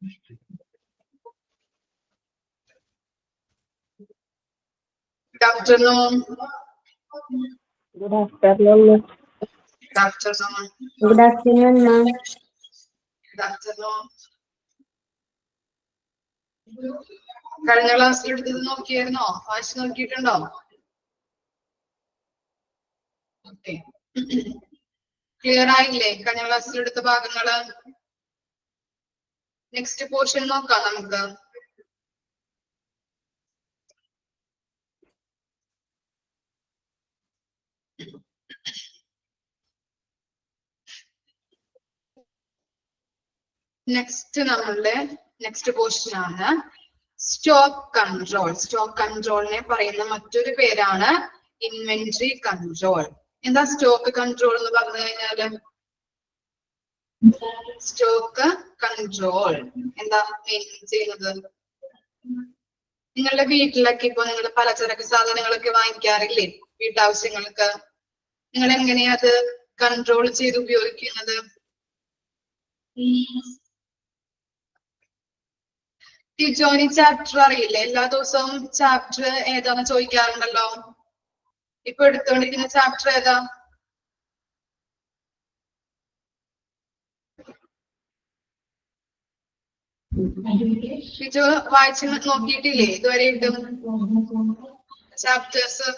Good afternoon. Good afternoon. Good afternoon. Good afternoon, ma'am. Good afternoon. കഴിഞ്ഞ ക്ലാസ്സിൽ എടുത്തത് നോക്കിയായിരുന്നോ? വായിച്ചു നോക്കിയിട്ടുണ്ടോ? ഓക്കെ, ക്ലിയർ ആയില്ലേ കഴിഞ്ഞ ക്ലാസ്സിൽ എടുത്ത ഭാഗങ്ങള്? നെക്സ്റ്റ് പോർഷൻ നോക്കാം നമുക്ക്. നെക്സ്റ്റ് പോർഷൻ ആണ് സ്റ്റോക്ക് കൺട്രോൾ. സ്റ്റോക്ക് കൺട്രോളിനെ പറയുന്ന മറ്റൊരു പേരാണ് ഇൻവെന്ററി കൺട്രോൾ. എന്താ സ്റ്റോക്ക് കൺട്രോൾ എന്ന് പറഞ്ഞു കഴിഞ്ഞാല്? സ്റ്റോക്ക് കൺട്രോൾ എന്താ മീൻ ചെയ്യുന്നത്? നിങ്ങളുടെ വീട്ടിലൊക്കെ ഇപ്പൊ നിങ്ങൾ പലചരക്ക് സാധനങ്ങളൊക്കെ വാങ്ങിക്കാറില്ലേ വീട്ടാവശ്യങ്ങൾക്ക്? നിങ്ങൾ എങ്ങനെയാ അത് കൺട്രോൾ ചെയ്ത് ഉപയോഗിക്കുന്നത്? ടിജോനി ചാപ്റ്റർ അറിയില്ലേ? എല്ലാ ദിവസവും ചാപ്റ്റർ ഏതാന്ന് ചോദിക്കാറുണ്ടല്ലോ. ഇപ്പൊ എടുത്തോണ്ടിരിക്കുന്ന ചാപ്റ്റർ ഏതാ? ടിജോ വായിച്ച് നോക്കിയിട്ടില്ലേ ഇതുവരെ ഇട്ടും ചാപ്റ്റേഴ്സ്?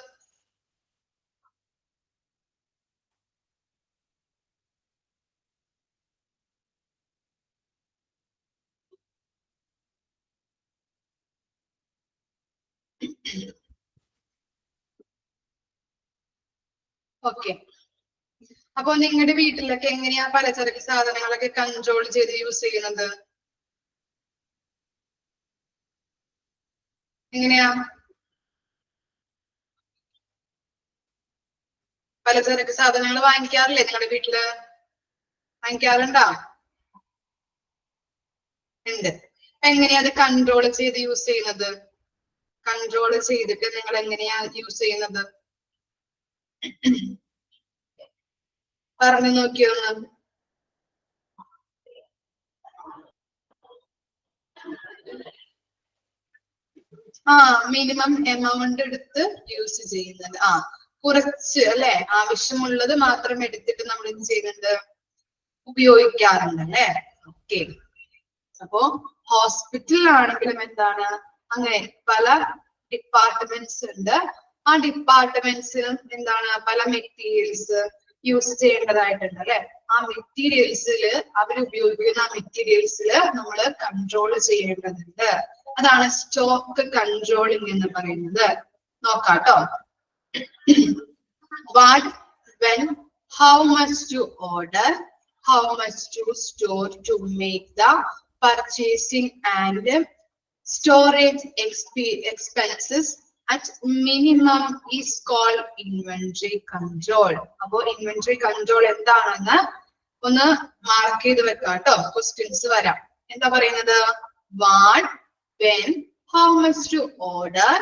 ഓക്കെ, അപ്പൊ നിങ്ങളുടെ വീട്ടിലൊക്കെ എങ്ങനെയാ പലചരക്ക് സാധനങ്ങളൊക്കെ കൺട്രോൾ ചെയ്ത് യൂസ് ചെയ്യുന്നത്? എങ്ങനെയാ? പലചരക്ക് സാധനങ്ങൾ വാങ്ങിക്കാറില്ലേ നിങ്ങളുടെ വീട്ടില്? വാങ്ങിക്കാറുണ്ടോ? ഉണ്ട്. എങ്ങനെയാ അത് കൺട്രോൾ ചെയ്ത് യൂസ് ചെയ്യുന്നത്? കൺട്രോൾ ചെയ്തിട്ട് നിങ്ങൾ എങ്ങനെയാ യൂസ് ചെയ്യുന്നത്? പറഞ്ഞു നോക്കിയൊന്ന്. മിനിമം എമൗണ്ട് എടുത്ത് യൂസ് ചെയ്യുന്നത്. കുറച്ച് അല്ലെ, ആവശ്യമുള്ളത് മാത്രം എടുത്തിട്ട് നമ്മൾ എന്ത് ചെയ്യുന്നുണ്ട്? ഉപയോഗിക്കാറുണ്ട് അല്ലെ. ഓക്കെ, അപ്പോ ഹോസ്പിറ്റലിലാണെങ്കിലും എന്താണ് അങ്ങനെ പല ഡിപ്പാർട്ട്മെന്റ്സ് ഉണ്ട്. ആ ഡിപ്പാർട്ട്മെന്റ്സിനും എന്താണ് പല മെറ്റീരിയൽസ് യൂസ് ചെയ്യേണ്ടതായിട്ടുണ്ട് അല്ലെ. ആ മെറ്റീരിയൽസില് അവരുപയോഗിക്കുന്ന ആ മെറ്റീരിയൽസില് നമ്മൾ കൺട്രോൾ ചെയ്യേണ്ടതുണ്ട്. അതാണ് സ്റ്റോക്ക് കൺട്രോളിംഗ് എന്ന് പറയുന്നത്. നോക്കാട്ടോ. What, when, how much to order, how much to store to make the purchasing and storage expenses at minimum is called inventory control. അപ്പോ ഇൻവെന്ററി കൺട്രോൾ എന്താണെന്ന് ഒന്ന് മാർക്ക് ചെയ്ത് വെക്കാട്ടോ. ക്വസ്റ്റ്യൻസ് വരാം. എന്താ പറയുന്നത്? What, when, how much to order,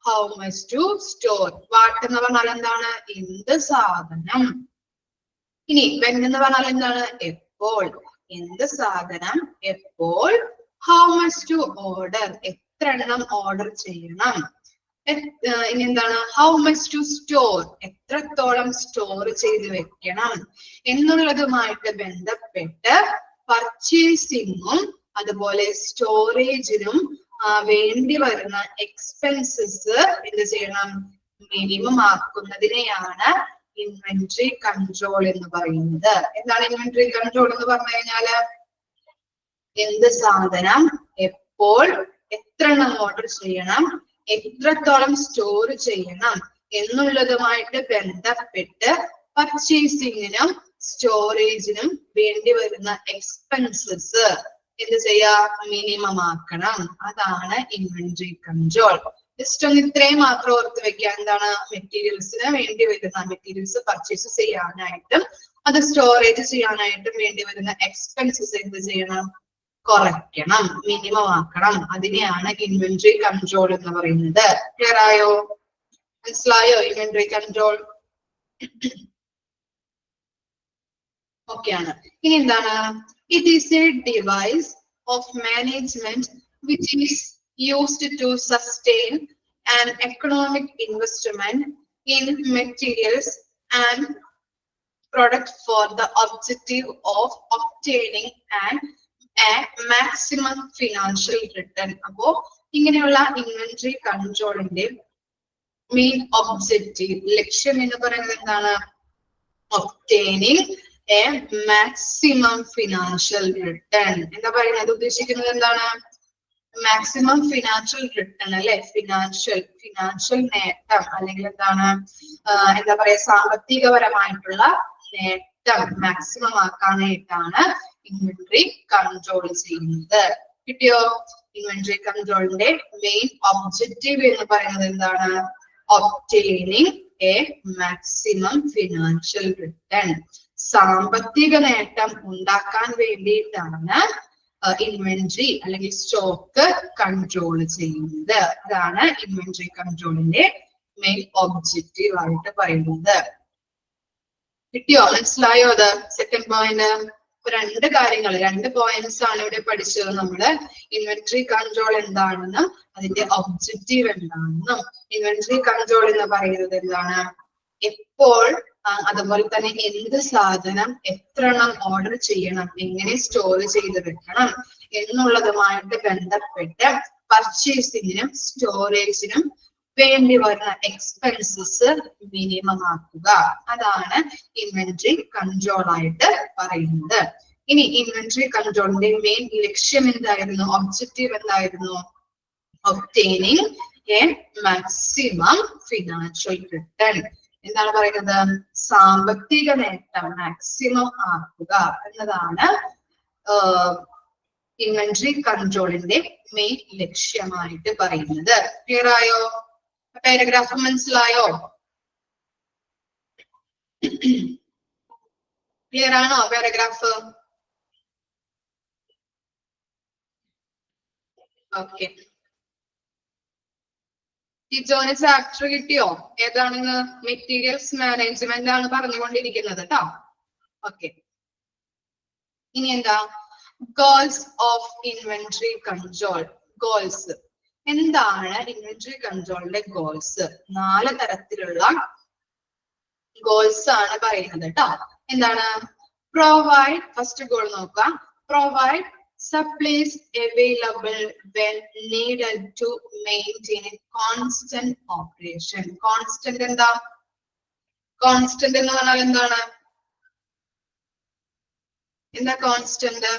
how much to store. What എന്ന് പറഞ്ഞാൽ എന്താണ്? എന്ത് സാധനം. ഇനി when എന്ന് പറഞ്ഞാൽ എന്താണ്? എപ്പോൾ. എന്ത് സാധനം എപ്പോൾ. how much to order, എത്ര എണ്ണം ഓർഡർ ചെയ്യണം. ഇനി എന്താണ്? how much to store, എത്രത്തോളം സ്റ്റോർ ചെയ്ത് വെക്കണം എന്നുള്ളതുമായിട്ട് ബന്ധപ്പെട്ട് പർച്ചേസിങ്ങും അതുപോലെ സ്റ്റോറേജിനും വേണ്ടി വരുന്ന എക്സ്പെൻസസ് എന്ത് ചെയ്യണം? മിനിമം ആക്കുന്നതിനെയാണ് ഇൻവെന്ററി കൺട്രോൾ എന്ന് പറയുന്നത്. എന്താണ് ഇൻവെന്ററി കൺട്രോൾ എന്ന് പറഞ്ഞു കഴിഞ്ഞാല്? എന്ത് സാധനം എപ്പോൾ എത്ര എണ്ണം ഓർഡർ ചെയ്യണം, എത്രത്തോളം സ്റ്റോർ ചെയ്യണം എന്നുള്ളതുമായിട്ട് ബന്ധപ്പെട്ട് പർച്ചേസിങ്ങിനും സ്റ്റോറേജിനും വേണ്ടി വരുന്ന എക്സ്പെൻസസ് എന്ത് ചെയ്യാ? മിനിമം ആക്കണം. അതാണ് ഇൻവെന്ററി കൺട്രോൾ. ജസ്റ്റ് ഒന്ന് ഇത്രയും മാത്രം ഓർത്ത് വെക്കുക. എന്താണ്? മെറ്റീരിയൽസിന് വേണ്ടി വരുന്ന മെറ്റീരിയൽസ് പർച്ചേസ് ചെയ്യാനായിട്ടും അത് സ്റ്റോറേജ് ചെയ്യാനായിട്ടും വേണ്ടി വരുന്ന എക്സ്പെൻസസ് എന്ത് ചെയ്യണം? കുറയ്ക്കണം, മിനിമം ആക്കണം. അതിനെയാണ് ഇൻവെന്ററി കൺട്രോൾ എന്ന് പറയുന്നത്. ക്ലിയർ ആയോ? മനസ്സിലായോ ഇൻവെന്ററി കൺട്രോൾ? ഓക്കെ ആണ്. ഇനി എന്താണ്? It is A device of management which is used to sustain an economic investment in materials and product for the objective of obtaining a maximum financial return. അപ്പോ ഇങ്ങനെയുള്ള inventory കൺട്രോളിന്റെ main objective ലക്ഷ്യം എന്ന് പറയുന്നത് എന്താണ്? obtaining a maximum financial return. എന്താ പറയുന്നത്? ഉദ്ദേശിക്കുന്നത് എന്താണ്? മാക്സിമം ഫിനാൻഷ്യൽ റിട്ടേൺ അല്ലെ, ഫിനാൻഷ്യൽ നേട്ടം അല്ലെങ്കിൽ എന്താണ് എന്താ പറയാ സാമ്പത്തികപരമായിട്ടുള്ള നേട്ടം മാക്സിമം ആക്കാനായിട്ടാണ് ഇൻവെന്ററി കൺട്രോൾ ചെയ്യുന്നത്. കിട്ടിയോ? ഇൻവെന്ററി കൺട്രോളിന്റെ മെയിൻ ഒബ്ജക്റ്റീവ് എന്ന് പറയുന്നത് എന്താണ്? obtaining a maximum financial return. സാമ്പത്തിക നേട്ടം ഉണ്ടാക്കാൻ വേണ്ടിയിട്ടാണ് ഇൻവെന്ററി അല്ലെങ്കിൽ സ്റ്റോക്ക് കൺട്രോൾ ചെയ്യുന്നത്. അതാണ് ഇൻവെന്ററി കൺട്രോളിന്റെ മെയിൻ ഒബ്ജക്റ്റീവ് ആയിട്ട് പറയുന്നത്. കിട്ടിയോ? മനസ്സിലായോ? അത് സെക്കൻഡ് പോയിന്റ്. രണ്ട് കാര്യങ്ങൾ, രണ്ട് പോയിന്റ്സ് ആണ് ഇവിടെ പഠിച്ചത് നമ്മള്. ഇൻവെന്ററി കൺട്രോൾ എന്താണെന്നും അതിന്റെ ഒബ്ജക്റ്റീവ് എന്താണെന്നും. ഇൻവെന്ററി കൺട്രോൾ എന്ന് പറയുന്നത് എന്താണ്? എപ്പോൾ അതുപോലെ തന്നെ എന്ത് സാധനം എത്ര എണ്ണം ഓർഡർ ചെയ്യണം, എങ്ങനെ സ്റ്റോർ ചെയ്ത് വെക്കണം എന്നുള്ളതുമായിട്ട് ബന്ധപ്പെട്ട് പർച്ചേസിങ്ങിനും സ്റ്റോറേജിനും വേണ്ടി വരുന്ന എക്സ്പെൻസസ് മിനിമം ആക്കുക. അതാണ് ഇൻവെന്ററി കൺട്രോൾ ആയിട്ട് പറയുന്നത്. ഇനി ഇൻവെന്ററി കൺട്രോളിന്റെ മെയിൻ ലക്ഷ്യം എന്തായിരുന്നു? ഒബ്ജക്റ്റീവ് എന്തായിരുന്നു? obtaining a maximum financial return. എന്താണ് പറയുന്നത്? സാമ്പത്തിക നേട്ടം മാക്സിമം ആക്കുക എന്നതാണ് ഇൻവെന്ററി കൺട്രോളിന്റെ മെയിൻ ലക്ഷ്യമായിട്ട് പറയുന്നത്. ക്ലിയർ ആയോ? പാരഗ്രാഫ് മനസ്സിലായോ? ക്ലിയർ ആണോ പാരഗ്രാഫ്? ഓക്കെ. ടിജോന് ചാപ്റ്റർ കിട്ടിയോ? ഏതാണെന്ന്? മെറ്റീരിയൽസ് മാനേജ്മെന്റ് ആണ് പറഞ്ഞുകൊണ്ടിരിക്കുന്നത് കേട്ടോ. ഓക്കെ. ഇനി എന്താ? Goals of inventory control. Goals എന്താണ്? ഇൻവെന്ററി കൺട്രോളിന്റെ ഗോൾസ് 4 തരത്തിലുള്ള ഗോൾസ് ആണ് പറയുന്നത് കേട്ടോ. എന്താണ്? പ്രൊവൈഡ്, ഫസ്റ്റ് ഗോൾ നോക്കാം. Provide supplies available when needed to maintain constant operation. Constant എന്താ? Constant എന്ന് പറഞ്ഞാൽ എന്താണ്? എന്താ കോൺസ്റ്റന്റ്?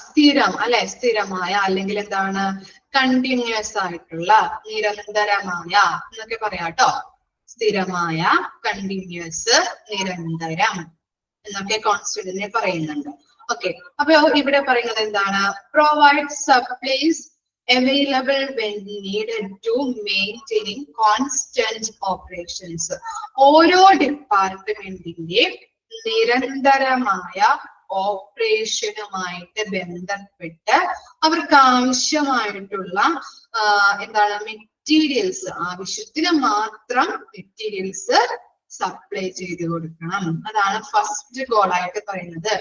സ്ഥിരം അല്ലെ, സ്ഥിരമായ അല്ലെങ്കിൽ എന്താണ് കണ്ടിന്യൂസ് ആയിട്ടുള്ള, നിരന്തരമായ എന്നൊക്കെ പറയാം കേട്ടോ. സ്ഥിരമായ, കണ്ടിന്യൂസ്, നിരന്തരം എന്നൊക്കെ കോൺസ്റ്റന്റിനെ പറയുന്നുണ്ട്. ഓക്കെ, അപ്പൊ ഇവിടെ പറയുന്നത് എന്താണ്? Provide supplies available when needed to maintaining constant operations. ഓരോ ഡിപ്പാർട്ട്മെന്റിന്റെ നിരന്തരമായ ഓപ്പറേഷനുമായിട്ട് ബന്ധപ്പെട്ട് അവർക്ക് ആവശ്യമായിട്ടുള്ള എന്താണ് മെറ്റീരിയൽസ്, ആവശ്യത്തിന് മാത്രം മെറ്റീരിയൽസ് സപ്ലൈ ചെയ്ത് കൊടുക്കണം. അതാണ് ഫസ്റ്റ് ഗോൾ ആയിട്ട് പറയുന്നത്.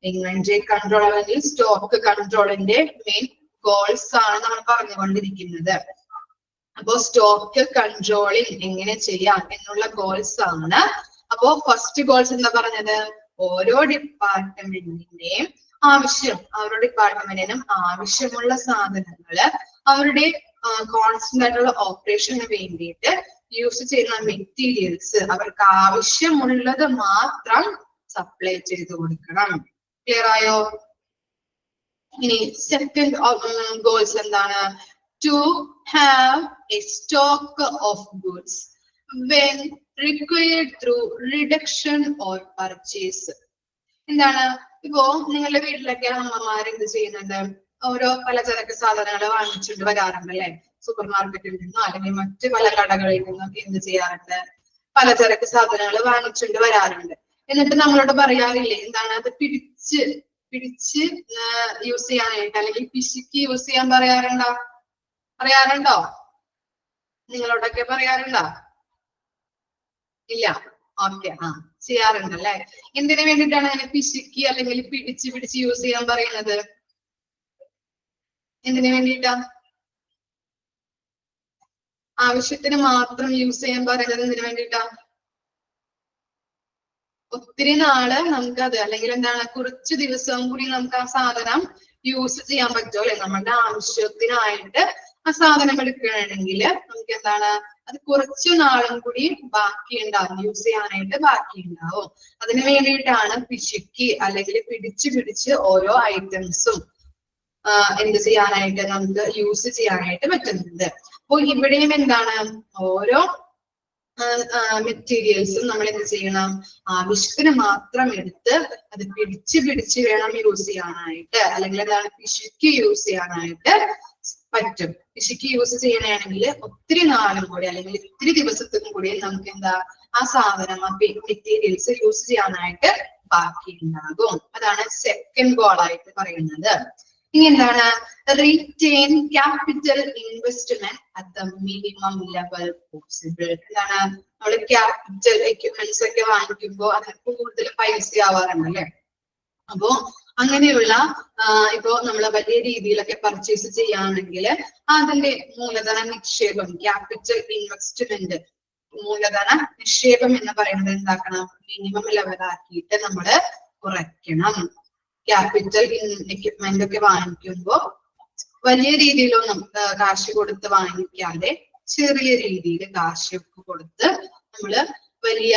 ഇൻവെന്ററി കൺട്രോൾ അല്ലെങ്കിൽ സ്റ്റോക്ക് കൺട്രോളിന്റെ മെയിൻ ഗോൾസ് ആണ് നമ്മൾ പറഞ്ഞുകൊണ്ടിരിക്കുന്നത്. അപ്പോ സ്റ്റോക്ക് കൺട്രോളിങ് എങ്ങനെ ചെയ്യാം എന്നുള്ള ഗോൾസ് ആണ്. അപ്പോ ഫസ്റ്റ് ഗോൾസ് എന്താ പറഞ്ഞത്? ഓരോ ഡിപ്പാർട്ട്മെന്റിന്റെയും ആവശ്യം, അവരുടെ ഡിപ്പാർട്ട്മെന്റിനും ആവശ്യമുള്ള സാധനങ്ങള് അവരുടെ കോൺസ്റ്റന്റ് ആയിട്ടുള്ള ഓപ്പറേഷന് വേണ്ടിയിട്ട് യൂസ് ചെയ്യുന്ന മെറ്റീരിയൽസ് അവർക്ക് ആവശ്യമുള്ളത് മാത്രം സപ്ലൈ ചെയ്ത് കൊടുക്കണം. ക്ലിയർ ആയോ? ഇനി സെക്കൻഡ് ഗോൾസ് എന്താണ്? To have a stock of goods when required through reduction or purchase. എന്താണ്? ഇപ്പോ നിങ്ങളുടെ വീട്ടിലൊക്കെ അമ്മമാർ എന്ത് ചെയ്യുന്നുണ്ട്? ഓരോ പലചരക്ക് സാധനങ്ങൾ വാങ്ങിച്ചുകൊണ്ട് വരാറുണ്ട് അല്ലെ, സൂപ്പർ മാർക്കറ്റിൽ നിന്നോ അല്ലെങ്കിൽ മറ്റു പല കടകളിൽ നിന്നും എന്ത് ചെയ്യാറുണ്ട്? പലചരക്ക് സാധനങ്ങൾ വാങ്ങിച്ചുകൊണ്ട് വരാറുണ്ട്. എന്നിട്ട് നമ്മളോട് പറയാറില്ലേ എന്താണ്? അത് പിടിച്ച് യൂസ് ചെയ്യാനായിട്ട് അല്ലെങ്കിൽ പിശുക്കി യൂസ് ചെയ്യാൻ പറയാറുണ്ടോ? നിങ്ങളോടൊക്കെ പറയാറുണ്ടോ? ഇല്ല. ഓക്കെ, ചെയ്യാറുണ്ട് അല്ലെ. എന്തിനു വേണ്ടിയിട്ടാണ് അങ്ങനെ പിശുക്കി അല്ലെങ്കിൽ പിടിച്ച് പിടിച്ച് യൂസ് ചെയ്യാൻ പറയുന്നത്? എന്തിനു വേണ്ടിയിട്ടാ? ആവശ്യത്തിന് മാത്രം യൂസ് ചെയ്യാൻ പറയുന്നത് എന്തിനു വേണ്ടിയിട്ടാ? ഒത്തിരി നാള് നമുക്കത്, അല്ലെങ്കിൽ എന്താണ്, കുറച്ച് ദിവസം കൂടി നമുക്ക് ആ സാധനം യൂസ് ചെയ്യാൻ പറ്റും അല്ലെ. നമ്മുടെ ആവശ്യത്തിനായിട്ട് ആ സാധനം എടുക്കുകയാണെങ്കിൽ നമുക്ക് എന്താണ്, അത് കുറച്ചു നാളും കൂടി ബാക്കി ഉണ്ടാവും, യൂസ് ചെയ്യാനായിട്ട് ബാക്കി ഉണ്ടാവും. അതിനു വേണ്ടിയിട്ടാണ് പിശുക്കി അല്ലെങ്കിൽ പിടിച്ച് പിടിച്ച് ഓരോ ഐറ്റംസും എന്ത് ചെയ്യാനായിട്ട് നമുക്ക് യൂസ് ചെയ്യാനായിട്ട് പറ്റുന്നുണ്ട്. അപ്പൊ ഇവിടെയും എന്താണ്, ഓരോ മെറ്റീരിയൽസും നമ്മൾ എന്ത് ചെയ്യണം, ആവശ്യത്തിന് മാത്രം എടുത്ത് അത് പിടിച്ച് പിടിച്ച് വേണം യൂസ് ചെയ്യാനായിട്ട്, അല്ലെങ്കിൽ എന്താണ്, പിശുക്കി യൂസ് ചെയ്യാനായിട്ട് പറ്റും. പിശുക്കി യൂസ് ചെയ്യണമെങ്കിൽ ഒത്തിരി നാളും കൂടി അല്ലെങ്കിൽ ഒത്തിരി ദിവസത്തിനും കൂടി നമുക്ക് എന്താ, ആ സാധനം ആ മെറ്റീരിയൽസ് യൂസ് ചെയ്യാനായിട്ട് ബാക്കി ഉണ്ടാകും. അതാണ് സെക്കൻഡ് ഗോൾ ആയിട്ട് പറയുന്നത്. ഇനി എന്താണ്, retain capital investment at the minimum level possible. എന്താണ്, നമ്മൾ ക്യാപിറ്റൽ എക്യുപ്മെന്റ്സ് ഒക്കെ വാങ്ങിക്കുമ്പോൾ അതിന് കൂടുതൽ പൈസ ആവാറുണ്ട് അല്ലെ. അപ്പോ അങ്ങനെയുള്ള ഇപ്പോ നമ്മൾ വലിയ രീതിയിലൊക്കെ പർച്ചേസ് ചെയ്യുകയാണെങ്കിൽ അതിന്റെ മൂലധന നിക്ഷേപം, ക്യാപിറ്റൽ ഇൻവെസ്റ്റ്മെന്റ്, മൂലധന നിക്ഷേപം എന്ന് പറയുന്നത് എന്താക്കണം, മിനിമം ലെവലാക്കിയിട്ട് നമ്മൾ കുറയ്ക്കണം. ക്യാപിറ്റൽ എക്യുപ്മെന്റ് ഒക്കെ വാങ്ങിക്കുമ്പോൾ വലിയ രീതിയിലൊന്നും കാശ് കൊടുത്ത് വാങ്ങിക്കാതെ ചെറിയ രീതിയിൽ കാശ് കൊടുത്ത് നമ്മള് വലിയ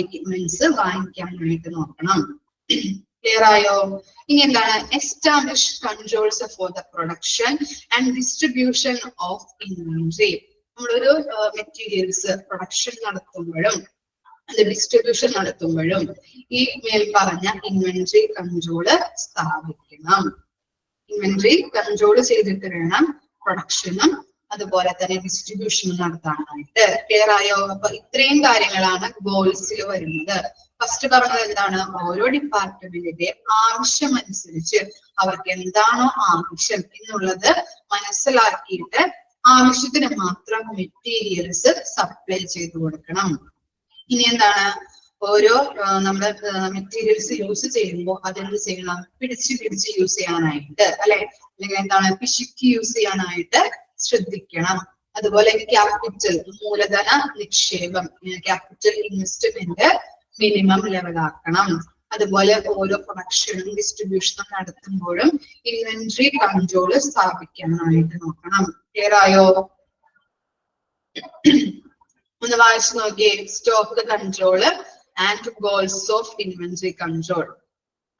എക്യുപ്മെന്റ്സ് വാങ്ങിക്കാനായിട്ട് നോക്കണം. ക്ലിയർ ആയോ? ഇനി എന്താണ്, establish controls for the production and distribution of inventory. നമ്മളൊരു മെറ്റീരിയൽസ് പ്രൊഡക്ഷൻ നടത്തുമ്പോഴും അത് ഡിസ്ട്രിബ്യൂഷൻ നടത്തുമ്പോഴും ഈ മേൽ പറഞ്ഞ ഇൻവെന്ററി കൺട്രോള് സ്ഥാപിക്കണം. ഇൻവെന്ററി കൺട്രോൾ ചെയ്തിട്ട് വേണം പ്രൊഡക്ഷനും അതുപോലെ തന്നെ ഡിസ്ട്രിബ്യൂഷനും നടത്താനായിട്ട്. ക്ലിയർ ആയോ? അപ്പൊ ഇത്രയും കാര്യങ്ങളാണ് ഗോൾസിൽ വരുന്നത്. ഫസ്റ്റ് പറഞ്ഞത് എന്താണ്, ഓരോ ഡിപ്പാർട്ട്മെന്റിന്റെ ആവശ്യം അനുസരിച്ച് അവർക്ക് എന്താണോ ആവശ്യം എന്നുള്ളത് മനസ്സിലാക്കിയിട്ട് ആവശ്യത്തിന് മാത്രം മെറ്റീരിയൽസ് സപ്ലൈ ചെയ്ത് കൊടുക്കണം. ഇനി എന്താണ്, ഓരോ നമ്മള് മെറ്റീരിയൽസ് യൂസ് ചെയ്യുമ്പോൾ അതെന്ത് ചെയ്യണം, പിടിച്ച് പിടിച്ച് യൂസ് ചെയ്യാനായിട്ട് അല്ലെ, അല്ലെങ്കിൽ എന്താണ്, പിശുക്കി യൂസ് ചെയ്യാനായിട്ട് ശ്രദ്ധിക്കണം. അതുപോലെ ക്യാപിറ്റൽ, മൂലധന നിക്ഷേപം, ക്യാപിറ്റൽ ഇൻവെസ്റ്റ്മെന്റ് മിനിമം ലെവലാക്കണം. അതുപോലെ ഓരോ പ്രൊഡക്ഷനും ഡിസ്ട്രിബ്യൂഷനും നടത്തുമ്പോഴും ഇൻവെന്ററി കൺട്രോൾ സ്ഥാപിക്കാനായിട്ട് നോക്കണം. ക്ലിയർ ആയോ? ഒന്ന് വായിച്ചു നോക്കിയേ, stock control and goals of inventory control.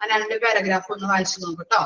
ആ രണ്ട് പാരഗ്രാഫ് ഒന്ന് വായിച്ചു നോക്കട്ടോ.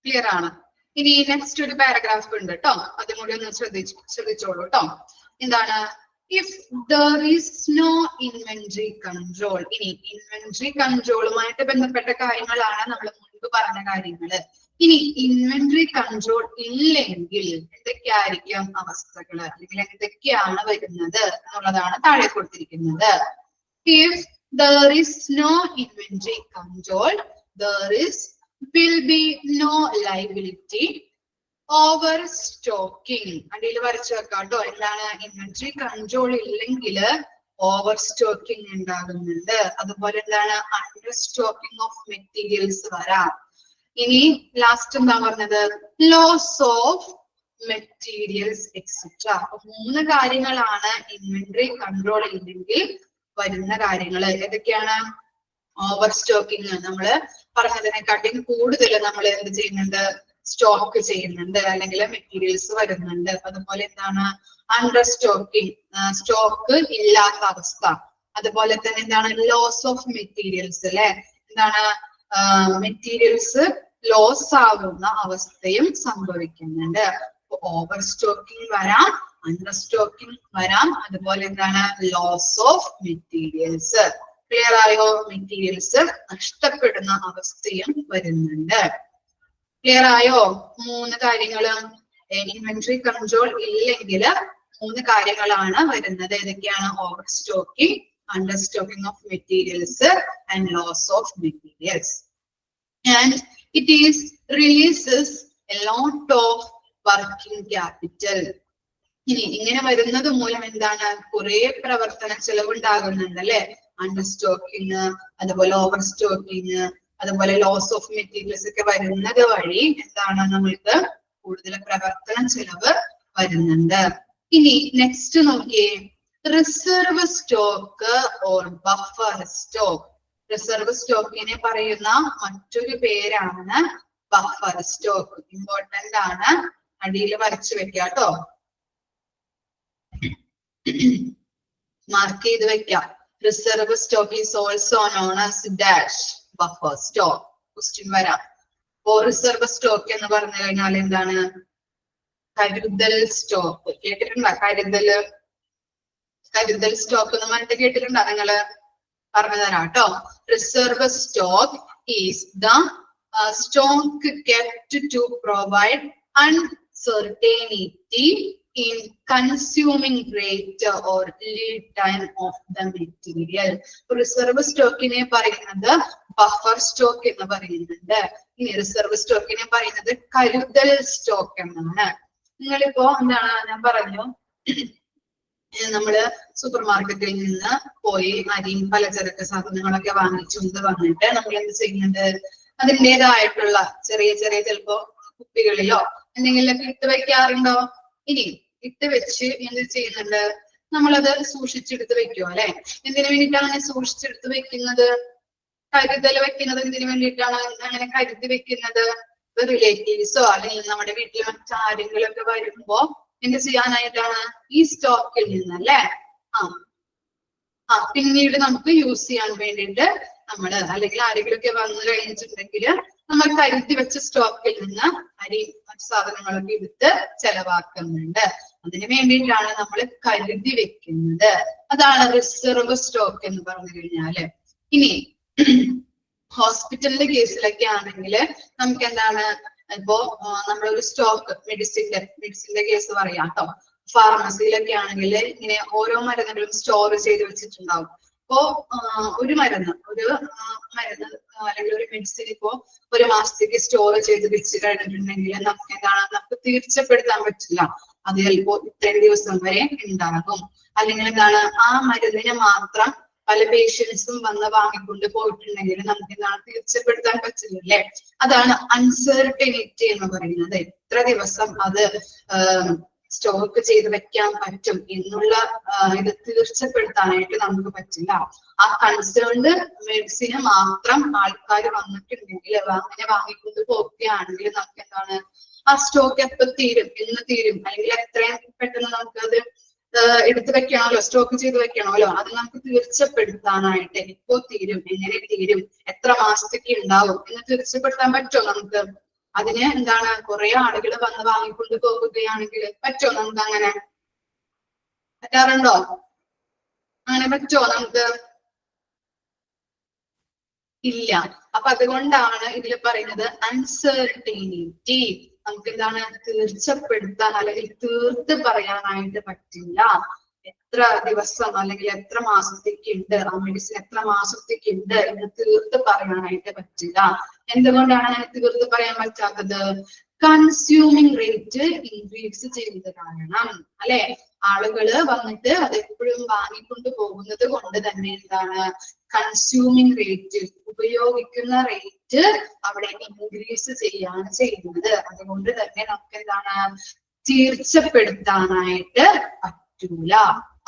ക്ലിയർ ആണ്. ഇനി നെക്സ്റ്റ് ഒരു പാരഗ്രാഫ് ഉണ്ട് കേട്ടോ, അതും കൂടി ഒന്ന് ശ്രദ്ധിച്ചോളൂ കേട്ടോ. എന്താണ്, if there is no inventory control. ഇനി ഇൻവെന്ററി കൺട്രോളുമായിട്ട് ബന്ധപ്പെട്ട കാര്യങ്ങളാണ് നമ്മൾ മുൻപ് പറഞ്ഞ കാര്യങ്ങള്. ഇനി ഇൻവെന്ററി കൺട്രോൾ ഇല്ലെങ്കിൽ എന്തൊക്കെയായിരിക്കും അവസ്ഥകള്, അല്ലെങ്കിൽ എന്തൊക്കെയാണ് വരുന്നത് എന്നുള്ളതാണ് താഴെ കൊടുത്തിരിക്കുന്നത്. If there is no inventory control, there will be no liability over stocking. അടിയിൽ വരച്ചു വെക്കാം കേട്ടോ. എന്താണ്, ഇൻവെന്ററി കൺട്രോൾ ഇല്ലെങ്കിൽ ഓവർ സ്റ്റോക്കിംഗ് ഉണ്ടാകുന്നുണ്ട്. അതുപോലെ എന്താണ്, അണ്ടർ സ്റ്റോക്കിംഗ് ഓഫ് മെറ്റീരിയൽസ് വരാം. ഇനി ലാസ്റ്റ് എന്താ പറഞ്ഞത്, ലോസ് ഓഫ് മെറ്റീരിയൽസ് എക്സെട്ര. മൂന്ന് കാര്യങ്ങളാണ് ഇൻവെന്ററി കൺട്രോൾ ഇല്ലെങ്കിൽ വരുന്ന കാര്യങ്ങൾ. ഏതൊക്കെയാണ്? ഓവർ സ്റ്റോക്കിങ്, നമ്മള് പറഞ്ഞതിനെക്കാട്ടിയും കൂടുതൽ നമ്മൾ എന്ത് ചെയ്യുന്നുണ്ട്? സ്റ്റോക്ക് ചെയ്യുന്നുണ്ട്, അല്ലെങ്കിൽ മെറ്റീരിയൽസ് വരുന്നുണ്ട്. അതുപോലെ എന്താണ്? അണ്ടർ സ്റ്റോക്കിംഗ്, സ്റ്റോക്ക് ഇല്ലാത്ത അവസ്ഥ. അതുപോലെ തന്നെ എന്താണ്? ലോസ് ഓഫ് മെറ്റീരിയൽസ്, അല്ലെ? എന്താണ്? മെറ്റീരിയൽസ് ലോസ് ആകുന്ന അവസ്ഥയും സംഭവിക്കുന്നുണ്ട്. ഓവർ സ്റ്റോക്കിംഗ് വരാം, അണ്ടർ സ്റ്റോക്കിംഗ് വരാം, അതുപോലെ എന്താണ്? Loss of materials. ക്ലിയർ ആയോ? മെറ്റീരിയൽസ് നഷ്ടപ്പെടുന്ന അവസ്ഥയും വരുന്നുണ്ട്. ക്ലിയർ ആയോ? മൂന്ന് കാര്യങ്ങളും ഇൻവെന്ററി കൺട്രോൾ ഇല്ലെങ്കിൽ മൂന്ന് കാര്യങ്ങളാണ് വരുന്നത്. ഏതൊക്കെയാണ്? Over stocking, under stocking of materials and loss of materials. And it is releases a lot of working capital. ഇനി ഇങ്ങനെ വരുന്നത് മൂലം എന്താണ്? കുറെ പ്രവർത്തന ചെലവുണ്ടാകുന്നുണ്ട്, അല്ലെ? അണ്ടർ സ്റ്റോക്കിങ്, അതുപോലെ ഓവർ സ്റ്റോക്കിങ്, അതുപോലെ ലോസ് ഓഫ് മെറ്റീരിയൽസ് ഒക്കെ വരുന്നത് വഴി എന്താണ്? നമ്മൾക്ക് കൂടുതൽ പ്രവർത്തന ചെലവ് വരുന്നുണ്ട്. ഇനി നെക്സ്റ്റ് നോക്കിയേ, reserve stock or buffer stock. Reserve സ്റ്റോക്കിനെ പറയുന്ന മറ്റൊരു പേരാണ് ബഫർ സ്റ്റോക്ക്. ഇമ്പോർട്ടന്റ് ആണ്, അടിയിൽ വരച്ചു വെക്കാം കേട്ടോ, മാർക്ക് ചെയ്ത് വെക്കാം. Reserve stock is also known as dash buffer stock. Question വരാം. അപ്പോ റിസർവ് സ്റ്റോക്ക് എന്ന് പറഞ്ഞു കഴിഞ്ഞാൽ എന്താണ്? കരുതൽ സ്റ്റോക്ക്. കേട്ടിട്ടുണ്ടോ? കരുതൽ സ്റ്റോക്ക് എന്ന് പറഞ്ഞിട്ട് കേട്ടിട്ടുണ്ടോ നിങ്ങള്? പറഞ്ഞു തരാം കേട്ടോ. Reserve stock is the stock kept to provide uncertainty in consuming rate or lead time of the material. Reserve സ്റ്റോക്കിനെ പറയുന്നത് ബഫർ സ്റ്റോക്ക് എന്ന് പറയുന്നുണ്ട്. ഇനി റിസർവ് സ്റ്റോക്കിനെ പറയുന്നത് കരുതൽ സ്റ്റോക്ക് എന്നാണ്. നിങ്ങളിപ്പോ എന്താണ് ഞാൻ പറഞ്ഞു, നമ്മള് സൂപ്പർ മാർക്കറ്റിൽ നിന്ന് പോയി അരിയും പലചരക്ക് സാധനങ്ങളൊക്കെ വാങ്ങിച്ചുകൊണ്ട് വന്നിട്ട് നമ്മൾ എന്ത് ചെയ്യുന്നുണ്ട്? അതിൻ്റെതായിട്ടുള്ള ചെറിയ ചെറിയ ചിലപ്പോ കുപ്പികളിലോ എന്തെങ്കിലുമൊക്കെ ഇട്ട് വെക്കാറുണ്ടോ? ഇനി ഇട്ട് വെച്ച് എന്ത് ചെയ്യുന്നുണ്ട്? നമ്മളത് സൂക്ഷിച്ചെടുത്ത് വെക്കുമോ, അല്ലെ? എന്തിനു വേണ്ടിയിട്ടാണ് സൂക്ഷിച്ചെടുത്ത് വെക്കുന്നത്? കരുതൽ വെക്കുന്നത് എന്തിനു വേണ്ടിയിട്ടാണ് അങ്ങനെ കരുതി വെക്കുന്നത്? റിലേറ്റീവ്സോ അല്ലെങ്കിൽ നമ്മുടെ വീട്ടിൽ മറ്റാരെങ്കിലും ഒക്കെ വരുമ്പോ എന്ത് ചെയ്യാനായിട്ടാണ്? ഈ സ്റ്റോക്കിൽ നിന്ന്, അല്ലെ? പിന്നീട് നമുക്ക് യൂസ് ചെയ്യാൻ വേണ്ടിയിട്ട് നമ്മള്, അല്ലെങ്കിൽ ആരെങ്കിലും ഒക്കെ വന്നു കഴിഞ്ഞിട്ടുണ്ടെങ്കിൽ നമ്മൾ കരുതി വെച്ച സ്റ്റോക്കിൽ നിന്ന് അരി മറ്റു സാധനങ്ങളൊക്കെ എടുത്ത് ചെലവാക്കുന്നുണ്ട്. അതിനു വേണ്ടിയിട്ടാണ് നമ്മൾ കരുതി വെക്കുന്നത്. അതാണ് റിസർവ് സ്റ്റോക്ക് എന്ന് പറഞ്ഞു കഴിഞ്ഞാല്. ഇനി ഹോസ്പിറ്റലിന്റെ കേസിലൊക്കെ ആണെങ്കിൽ നമുക്ക് എന്താണ്? ഇപ്പോ നമ്മളൊരു സ്റ്റോക്ക് മെഡിസിന്റെ കേസ് പറയാം കേട്ടോ. ഫാർമസിയിലൊക്കെ ആണെങ്കിൽ ഇങ്ങനെ ഓരോ മരുന്നുകളും സ്റ്റോർ ചെയ്ത് വെച്ചിട്ടുണ്ടാവും. ഇപ്പോ ഒരു മരുന്ന് അല്ലെങ്കിൽ ഒരു മെഡിസിൻ ഇപ്പോ ഒരു മാസത്തേക്ക് സ്റ്റോർ ചെയ്ത് വെച്ച് കഴിഞ്ഞിട്ടുണ്ടെങ്കിൽ നമുക്ക് എന്താണ്? നമുക്ക് തീർച്ചപ്പെടുത്താൻ പറ്റില്ല അത് ചിലപ്പോ ഇത്രയും ദിവസം വരെ ഉണ്ടാകും. അല്ലെങ്കിൽ എന്താണ്? ആ മരുന്നിനെ മാത്രം പല പേഷ്യൻസും വന്ന് വാങ്ങിക്കൊണ്ട് പോയിട്ടുണ്ടെങ്കിൽ നമുക്ക് എന്താണ്? തീർച്ചപ്പെടുത്താൻ പറ്റില്ലല്ലേ? അതാണ് അൺസർട്ടനിറ്റി എന്ന് പറയുന്നത്. എത്ര ദിവസം അത് സ്റ്റോക്ക് ചെയ്ത് വെക്കാൻ പറ്റും എന്നുള്ള ഇത് തീർച്ചപ്പെടുത്താനായിട്ട് നമുക്ക് പറ്റില്ല. ആ കൺസേൺഡ് മെഡിസിന് മാത്രം ആൾക്കാർ വന്നിട്ടുണ്ടെങ്കിൽ അങ്ങനെ വാങ്ങിക്കൊണ്ട് പോവുകയാണെങ്കിൽ നമുക്ക് എന്താണ്? ആ സ്റ്റോക്ക് എപ്പോ തീരും, എന്ന് തീരും, അല്ലെങ്കിൽ എത്രയും പെട്ടെന്ന് നമുക്കത് എടുത്തു വെക്കണമല്ലോ, സ്റ്റോക്ക് ചെയ്ത് വെക്കണമല്ലോ. അത് നമുക്ക് തീർച്ചപ്പെടുത്താനായിട്ട് എപ്പോ തീരും, എങ്ങനെ തീരും, എത്ര മാസത്തേക്ക് ഉണ്ടാവും എന്ന് തീർച്ചപ്പെടുത്താൻ പറ്റുമോ നമുക്ക്? അതിന് എന്താണ്? കുറെ ആളുകൾ വന്ന് വാങ്ങിക്കൊണ്ട് പോകുകയാണെങ്കിൽ പറ്റുമോ നമുക്ക്? അങ്ങനെ പറ്റാറുണ്ടോ? അങ്ങനെ പറ്റുമോ നമുക്ക്? ഇല്ല. അപ്പൊ അതുകൊണ്ടാണ് ഇതിൽ പറയുന്നത് അൺസർട്ടനിറ്റി. നമുക്ക് എന്താണ്? തീർച്ചപ്പെടുത്താൻ അല്ലെങ്കിൽ തീർത്ത് പറയാനായിട്ട് പറ്റില്ല. എത്ര ദിവസം അല്ലെങ്കിൽ എത്ര മാസത്തേക്ക് ഉണ്ട്, ആ മെഡിസിൻ എത്ര മാസത്തേക്ക് ഉണ്ട് എന്ന് തീർത്ത് പറയാനായിട്ട് പറ്റില്ല. എന്തുകൊണ്ടാണ് അങ്ങനെ തീർത്ത് പറയാൻ പറ്റാത്തത്? കൺസ്യൂമിങ് റേറ്റ് ഇൻക്രീസ് ചെയ്തത് കാരണം, അല്ലെ? ആളുകള് വന്നിട്ട് അതെപ്പോഴും വാങ്ങിക്കൊണ്ട് പോകുന്നത് കൊണ്ട് തന്നെ എന്താണ്? കൺസ്യൂമിങ് റേറ്റ്, ഉപയോഗിക്കുന്ന റേറ്റ് അവിടെ ഇൻക്രീസ് ചെയ്യാണ് ചെയ്യുന്നത്. അതുകൊണ്ട് തന്നെ നമുക്ക് എന്താണ്? തീർച്ചപ്പെടുത്താനായിട്ട് പറ്റൂല.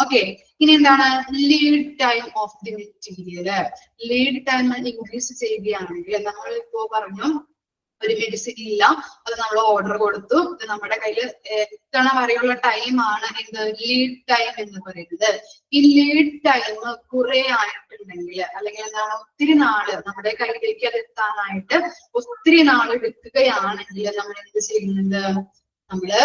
ഓക്കെ, ഇനി എന്താണ് lead time of the material. Lead time increase ചെയ്യുകയാണെങ്കിൽ നമ്മളിപ്പോ പറഞ്ഞു ഒരു മെഡിസിൻ ഇല്ല, അത് നമ്മൾ ഓർഡർ കൊടുത്തു, ഇത് നമ്മുടെ കയ്യിൽ എത്തണ വരെയുള്ള ടൈമാണ് എന്ത് ലീഡ് ടൈം എന്ന് പറയുന്നത്. ഈ ലീഡ് ടൈം കുറെ ആയിട്ടുണ്ടെങ്കിൽ അല്ലെങ്കിൽ എന്താണ് ഒത്തിരി നാള് നമ്മുടെ കയ്യിലേക്ക് അത് എത്താനായിട്ട് ഒത്തിരി നാള് എടുക്കുകയാണെങ്കിൽ നമ്മൾ എന്ത് ചെയ്യുന്നത്, നമ്മള്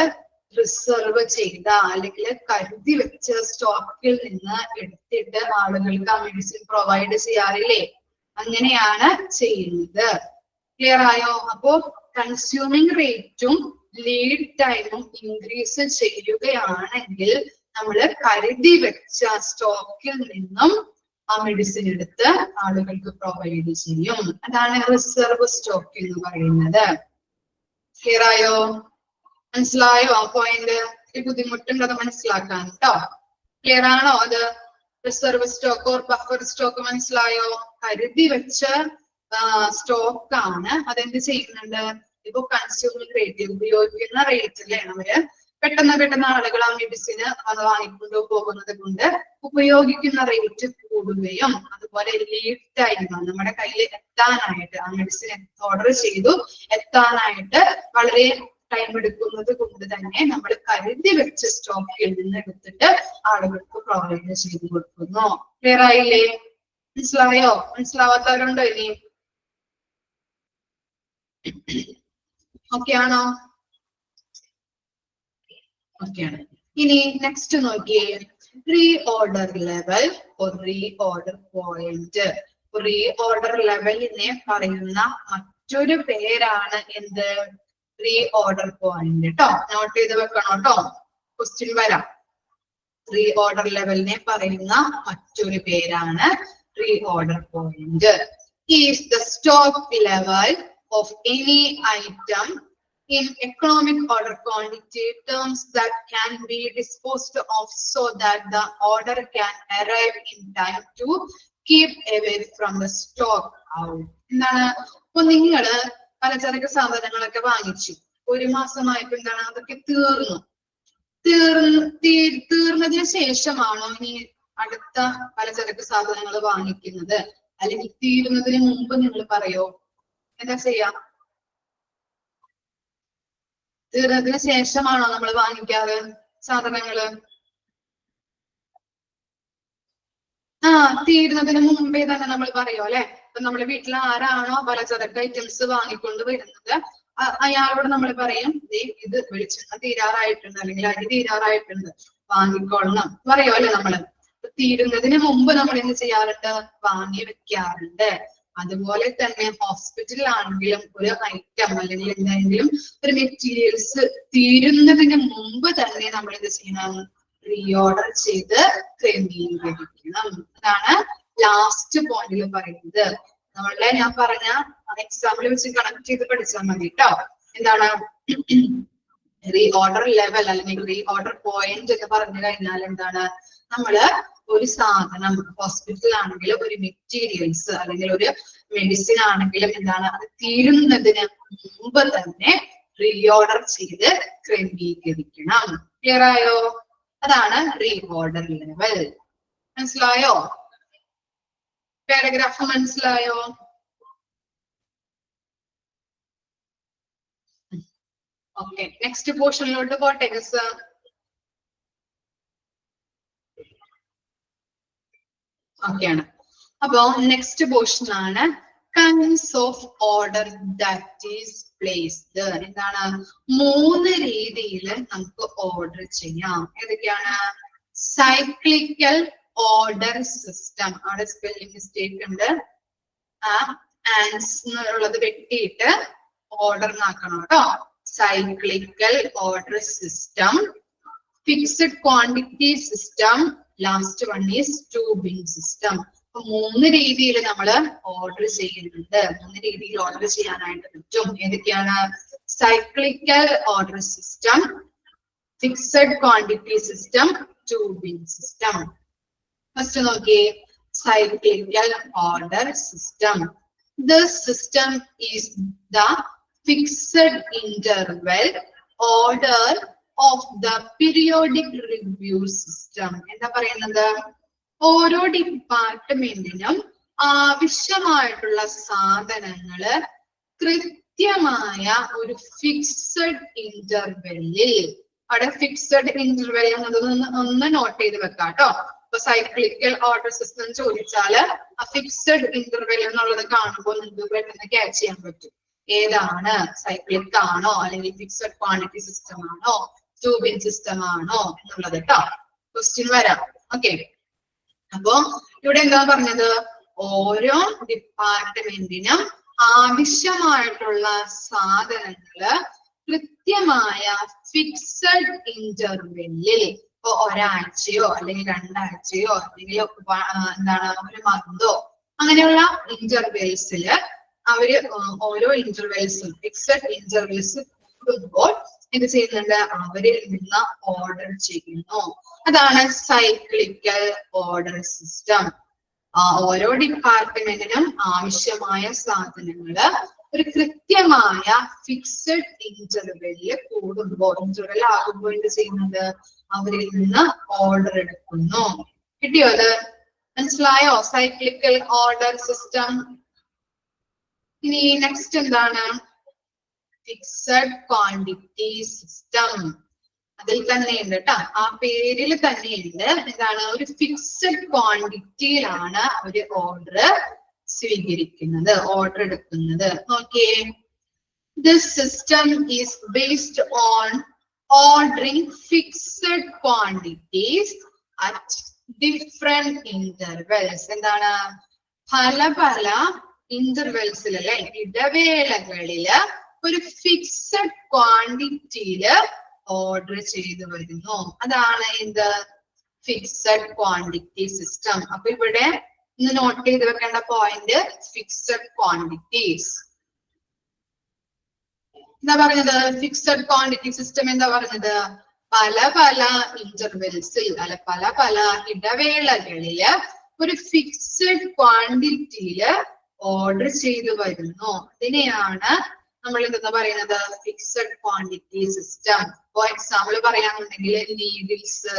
റിസർവ് ചെയ്ത അല്ലെങ്കിൽ കരുതി വെച്ച സ്റ്റോക്കിൽ നിന്ന് എടുത്തിട്ട് ആളുകൾക്ക് ആ മെഡിസിൻ പ്രൊവൈഡ് ചെയ്യാറില്ലേ, അങ്ങനെയാണ് ചെയ്യുന്നത്. ക്ലിയർ ആയോ? അപ്പോ കൺസ്യൂമിങ് റേറ്റും ലീഡ് ടൈമും ഇൻക്രീസ് ചെയ്യുകയാണെങ്കിൽ നമ്മൾ കരുതി വെച്ച സ്റ്റോക്കിൽ നിന്നും ആ മെഡിസിൻ എടുത്ത് ആളുകൾക്ക് പ്രൊവൈഡ് ചെയ്യും. അതാണ് റിസർവ് സ്റ്റോക്ക് എന്ന് പറയുന്നത്. ക്ലിയർ ആയോ? മനസ്സിലായോ ആ പോയിന്റ്? ബുദ്ധിമുട്ടുണ്ടത് മനസ്സിലാക്കാൻ കേട്ടോ. ക്ലിയർ ആണോ? അത് reserve stock or buffer stock മനസ്സിലായോ? കരുതി വെച്ച സ്റ്റോക്ക് ആണ്. അതെന്ത് ചെയ്യുന്നുണ്ട്, ഇപ്പൊ കൺസ്യൂമിംഗ് റേറ്റ് ഉപയോഗിക്കുന്ന റേറ്റിലെ നമ്മള് പെട്ടെന്ന് ആളുകൾ ആ മെഡിസിന് അത് വാങ്ങിക്കൊണ്ടു പോകുന്നത് കൊണ്ട് ഉപയോഗിക്കുന്ന റേറ്റ് കൂടുകയും അതുപോലെ ലീഡ് ടൈം നമ്മുടെ കയ്യിൽ എത്താനായിട്ട് ആ മെഡിസിൻ ഓർഡർ ചെയ്തു എത്താനായിട്ട് വളരെ ടൈം എടുക്കുന്നത് കൊണ്ട് തന്നെ നമ്മൾ കരുതി വെച്ച സ്റ്റോക്കിൽ നിന്ന് എടുത്തിട്ട് ആളുകൾക്ക് പ്രൊവൈഡ് ചെയ്ത് കൊടുക്കുന്നു. ക്ലിയർ ആയില്ലേ? മനസ്സിലായോ? മനസ്സിലാവാത്തവരുണ്ടോ ഇനി? ഓക്കെ ആണോ? ഓക്കെ ആണ്. ഇനി നെക്സ്റ്റ് നോക്കിയേ, re order level re order point. Re order ലെവലിനെ പറയുന്ന മറ്റൊരു പേരാണ് എന്ത്, റീ ഓർഡർ പോയിന്റ്. കേട്ടോ, നോട്ട് ചെയ്ത് വെക്കണം കേട്ടോ, ക്വസ്റ്റ്യൻ വരാം. റീ ഓർഡർ ലെവലിനെ പറയുന്ന മറ്റൊരു പേരാണ് re order point. Is the stock level of any item in economic order quantity terms that can be disposed of so that the order can arrive in time to keep away from the stock out. എന്താണ്, ഇപ്പൊ നിങ്ങള് പലചരക്ക് സാധനങ്ങളൊക്കെ വാങ്ങിച്ചു, ഒരു മാസമായിട്ട് എന്താണ് അതൊക്കെ തീർന്നതിന് ശേഷമാണോ ഇനി അടുത്ത പലചരക്ക് സാധനങ്ങൾ വാങ്ങിക്കുന്നത്, അല്ലെങ്കിൽ തീരുന്നതിന് മുമ്പ് നിങ്ങൾ പറയോ? എന്താ ചെയ്യാം? തീർന്നതിന് ശേഷമാണോ നമ്മൾ വാങ്ങിക്കാറ് സാധനങ്ങള്? തീരുന്നതിന് മുമ്പേ തന്നെ നമ്മൾ പറയോ അല്ലെ? ഇപ്പൊ നമ്മുടെ വീട്ടിൽ ആരാണോ പലചരക്ക് ഐറ്റംസ് വാങ്ങിക്കൊണ്ട് വരുന്നത് അയാളോട് നമ്മൾ പറയും, ഇത് വെളിച്ചെണ്ണ തീരാറായിട്ടുണ്ട് അല്ലെങ്കിൽ അരി തീരാറായിട്ടുണ്ട്, വാങ്ങിക്കൊള്ളണം പറയോ അല്ലെ? നമ്മള് തീരുന്നതിന് മുമ്പ് നമ്മൾ എന്ത് ചെയ്യാറുണ്ട്, വാങ്ങി വെക്കാറുണ്ട്. അതുപോലെ തന്നെ ഹോസ്പിറ്റലിലാണെങ്കിലും ഒരു ഐറ്റം അല്ലെങ്കിൽ എന്തെങ്കിലും ഒരു മെറ്റീരിയൽസ് തീരുന്നതിന് മുമ്പ് തന്നെ നമ്മൾ എന്ത് ചെയ്യണം, റീ ഓർഡർ ചെയ്ത് ക്രമീകരിക്കണം. അതാണ് ലാസ്റ്റ് പോയിന്റിൽ പറയുന്നത്. നമ്മളുടെ ഞാൻ പറഞ്ഞ എക്സാമ്പിൾ വെച്ച് കണക്ട് ചെയ്ത് പഠിച്ചാൽ മതി കേട്ടോ. എന്താണ് റീ ഓർഡർ ലെവൽ അല്ലെങ്കിൽ റീ ഓർഡർ പോയിന്റ് എന്ന് പറഞ്ഞു കഴിഞ്ഞാൽ എന്താണ്, നമ്മള് ഒരു സാധനം ഹോസ്പിറ്റലാണെങ്കിലും ഒരു മെറ്റീരിയൽസ് അല്ലെങ്കിൽ ഒരു മെഡിസിൻ ആണെങ്കിലും എന്താണ്, അത് തീരുന്നതിന് മുമ്പ് തന്നെ റീ ഓർഡർ ചെയ്ത് ക്രമീകരിക്കണം. ക്ലിയർ ആയോ? അതാണ് റീ ഓർഡർ ലെവൽ. മനസ്സിലായോ? പാരഗ്രാഫ് മനസ്സിലായോ? ഓക്കെ, നെക്സ്റ്റ് പോർഷനിലോട്ട് പോട്ടെ ഗസ്. ഓക്കെയാണ്. അപ്പോ നെക്സ്റ്റ് പോർഷൻ ആണ് kinds of order that is placed. എന്താണ്, 3 രീതിയിൽ നമുക്ക് ഓർഡർ ചെയ്യാം. ഏതൊക്കെയാണ്? Cyclical order system. അവിടെ സ്പെല്ലിംഗ് മിസ്റ്റേക്ക് ഉണ്ട്, ആൻസ് എന്നുള്ളത് വെട്ടിയിട്ട് ഓർഡർ ആക്കണം കേട്ടോ. Cyclical order system, fixed quantity system, last one is tubing system. അപ്പൊ 3 രീതിയിൽ നമ്മൾ ഓർഡർ ചെയ്യുന്നുണ്ട്. 3 രീതിയിൽ ഓർഡർ ചെയ്യാനായിട്ട് പറ്റും. ഏതൊക്കെയാണ്? Cyclical order system, fixed quantity system, tubing system. First നോക്കിയേ, cyclical order system. This system is the fixed interval order of the periodic review system. എന്താ പറയുന്നത്? ഓരോ ഡിപ്പാർട്ട്മെന്റിനും ആവശ്യമായിട്ടുള്ള സാധനങ്ങള് കൃത്യമായ ഒരു ഫിക്സഡ് ഇന്റർവെല്ലിൽ, അവിടെ ഫിക്സഡ് ഇന്റർവെൽ എന്നതൊന്ന് ഒന്ന് നോട്ട് ചെയ്ത് വെക്കാം കേട്ടോ. ഇപ്പൊ സൈക്ലിക്കൽ ഓർഡർ സിസ്റ്റം ചോദിച്ചാല് ആ ഫിക്സഡ് ഇന്റർവെൽ എന്നുള്ളത് കാണുമ്പോൾ നിങ്ങൾക്ക് പെട്ടെന്ന് ക്യാച്ച് ചെയ്യാൻ പറ്റും. ഏതാണ്, സൈക്ലിക് ആണോ അല്ലെങ്കിൽ ഫിക്സഡ് ക്വാണ്ടിറ്റി സിസ്റ്റം ആണോ ടു ബിൻ സിസ്റ്റം ആണോ എന്നുള്ളത് കേട്ടോ. ക്വസ്റ്റ്യൻ വരാം. ഓക്കെ, അപ്പോ ഇവിടെ എന്താ പറഞ്ഞത്? ഓരോ ഡിപ്പാർട്ട്മെന്റിനും ആവശ്യമായിട്ടുള്ള സാധനങ്ങള് കൃത്യമായ ഫിക്സഡ് ഇന്റർവെല്ലിൽ, ഇപ്പൊ ഒരാഴ്ചയോ അല്ലെങ്കിൽ രണ്ടാഴ്ചയോ അല്ലെങ്കിൽ എന്താണ് ഒരു മന്തോ അങ്ങനെയുള്ള ഇന്റർവെൽസില് അവര് ഓരോ ഇന്റർവെൽസും ഫിക്സഡ് ഇന്റർവെൽസ് കൂടുമ്പോൾ എന്ത് ചെയ്യുന്നുണ്ട്? അവരിൽ നിന്ന് ഓർഡർ ചെയ്യുന്നു. അതാണ് സൈക്ലിക്കൽ ഓർഡർ സിസ്റ്റം. ഓരോ ഡിപ്പാർട്ട്മെന്റിനും ആവശ്യമായ സാധനങ്ങള് ഒരു കൃത്യമായ ഫിക്സഡ് ഇന്റർവെല്ലിൽ കൂടുമ്പോൾ, ഇന്റർവെൽ ആകുമ്പോൾ എന്ത് ചെയ്യുന്നത്? അവരിൽ നിന്ന് ഓർഡർ എടുക്കുന്നു. കിട്ടിയോ? അത് മനസ്സിലായോ? Cyclical order system. ഇനി നെക്സ്റ്റ് എന്താണ്? Fixed quantity system. അതിൽ തന്നെ ഉണ്ട് കേട്ടോ, ആ പേരിൽ തന്നെയുണ്ട്. എന്താണ്? ഒരു ഫിക്സഡ് ക്വാണ്ടിറ്റിയിലാണ് അവര് ഓർഡർ സ്വീകരിക്കുന്നത്, ഓർഡർ എടുക്കുന്നത്. നോക്കിയേ, this system is based on ordering fixed quantities at different intervals. എന്താണ്? പല പല ഇന്റർവെൽസിൽ അല്ലെ, ഇടവേളകളില് ഒരു ഫിക്സഡ് ക്വാണ്ടിറ്റിയില് ഓർഡർ ചെയ്തു വരുന്നു. അതാണ് എന്ത്? Fixed quantity system. അപ്പൊ ഇവിടെ ഇന്ന് നോട്ട് ചെയ്ത് വെക്കേണ്ട പോയിന്റ് ഫിക്സഡ് ക്വാണ്ടിറ്റീസ്. എന്താ പറഞ്ഞത്? ഫിക്സഡ് ക്വാണ്ടിറ്റി സിസ്റ്റം എന്താ പറഞ്ഞത്? പല പല ഇന്റർവെൽസിൽ അല്ല പല പല ഇടവേളകളില് ഒരു ഫിക്സഡ് ക്വാണ്ടിറ്റിയില് ഓർഡർ ചെയ്തു വരുന്നു. അതിനെയാണ് നമ്മൾ എന്താ പറയുന്നത്? Fixed quantity system. For example പറയാന്നുണ്ടെങ്കിൽ നീഡിൽസ്,